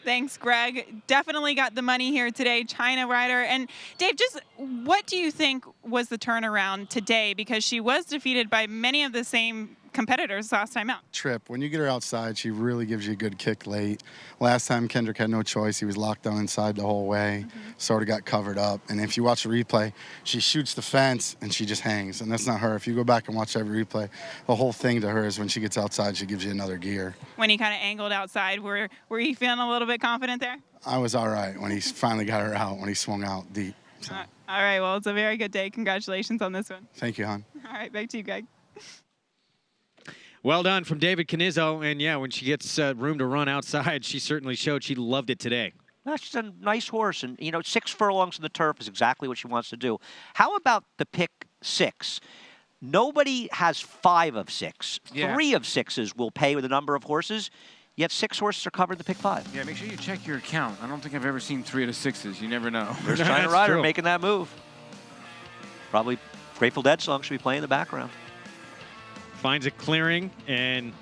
Thanks, Greg. Definitely got the money here today, China Rider. And Dave, just what do you think was the turnaround today? Because she was defeated by many of the same competitors last time out. Trip. When you get her outside, she really gives you a good kick late. Last time, Kendrick had no choice. He was locked down inside the whole way, sort of got covered up. And if you watch the replay, she shoots the fence and she just hangs. And that's not her. If you go back and watch every replay, the whole thing to her is when she gets outside, she gives you another gear. When he kind of angled outside, were you feeling a little bit confident there? I was all right when he finally got her out, when he swung out deep. So. All right, well, it's a very good day. Congratulations on this one. Thank you, hon. All right, back to you, Greg. Well done from David Canizzo. And yeah, when she gets room to run outside, she certainly showed she loved it today. She's a nice horse, and 6 furlongs in the turf is exactly what she wants to do. How about the pick 6? Nobody has 5 of 6. Yeah. 3 of 6s will pay with a number of horses. Yet 6 horses are covered in the pick 5. Yeah, make sure you check your account. I don't think I've ever seen 3 out of 6s. You never know. There's China Rider making that move. Probably Grateful Dead song should be playing in the background. Finds a clearing and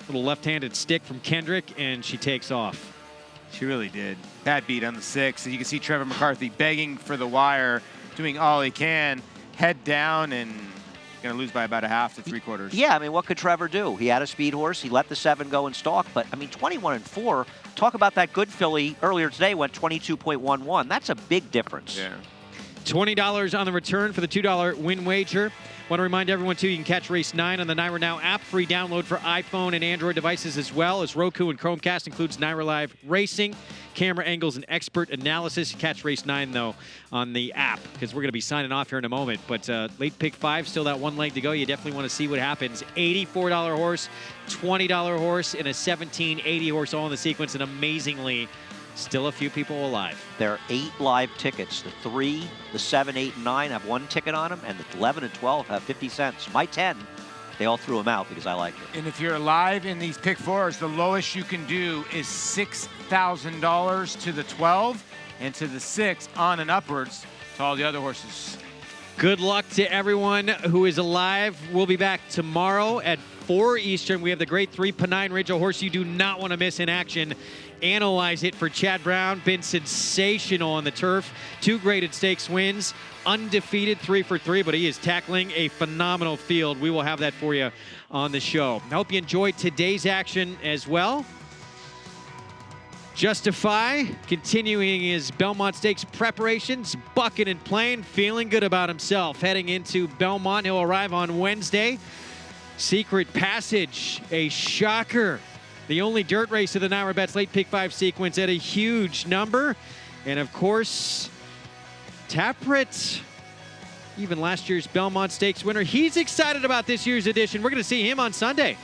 a little left-handed stick from Kendrick, and she takes off. She really did. Bad beat on the 6. You can see Trevor McCarthy begging for the wire, doing all he can, head down, and going to lose by about a half to 3/4. Yeah, I mean, what could Trevor do? He had a speed horse. He let the 7 go and stalk. But, I mean, 21-4. Talk about that good filly earlier today went 22.11. That's a big difference. Yeah. $20 on the return for the $2 win wager. Want to remind everyone, too, you can catch Race 9 on the NYRA Now app. Free download for iPhone and Android devices as well as Roku and Chromecast. Includes NYRA Live Racing, camera angles, and expert analysis. You catch Race 9, though, on the app because we're going to be signing off here in a moment. But late pick 5, still that 1 leg to go. You definitely want to see what happens. $84 horse, $20 horse, and a $17.80 horse all in the sequence. And amazingly, still a few people alive. There are 8 live tickets. The 3, the 7, 8, and 9 have 1 ticket on them, and the 11 and 12 have 50 cents. My 10, they all threw them out because I liked it. And if you're alive in these pick 4s, the lowest you can do is $6,000 to the 12 and to the 6 on and upwards to all the other horses. Good luck to everyone who is alive. We'll be back tomorrow at 4 Eastern. We have the grade 3 Pennine Ridge, a horse you do not want to miss in action. Analyze it for Chad Brown. Been sensational on the turf. 2 graded stakes wins. Undefeated 3 for 3, but he is tackling a phenomenal field. We will have that for you on the show. I hope you enjoyed today's action as well. Justify continuing his Belmont Stakes preparations, bucking and playing, feeling good about himself. Heading into Belmont, he'll arrive on Wednesday. Secret Passage, a shocker. The only dirt race of the NYRA Bets late pick 5 sequence at a huge number. And of course, Taprit, even last year's Belmont Stakes winner. He's excited about this year's edition. We're going to see him on Sunday.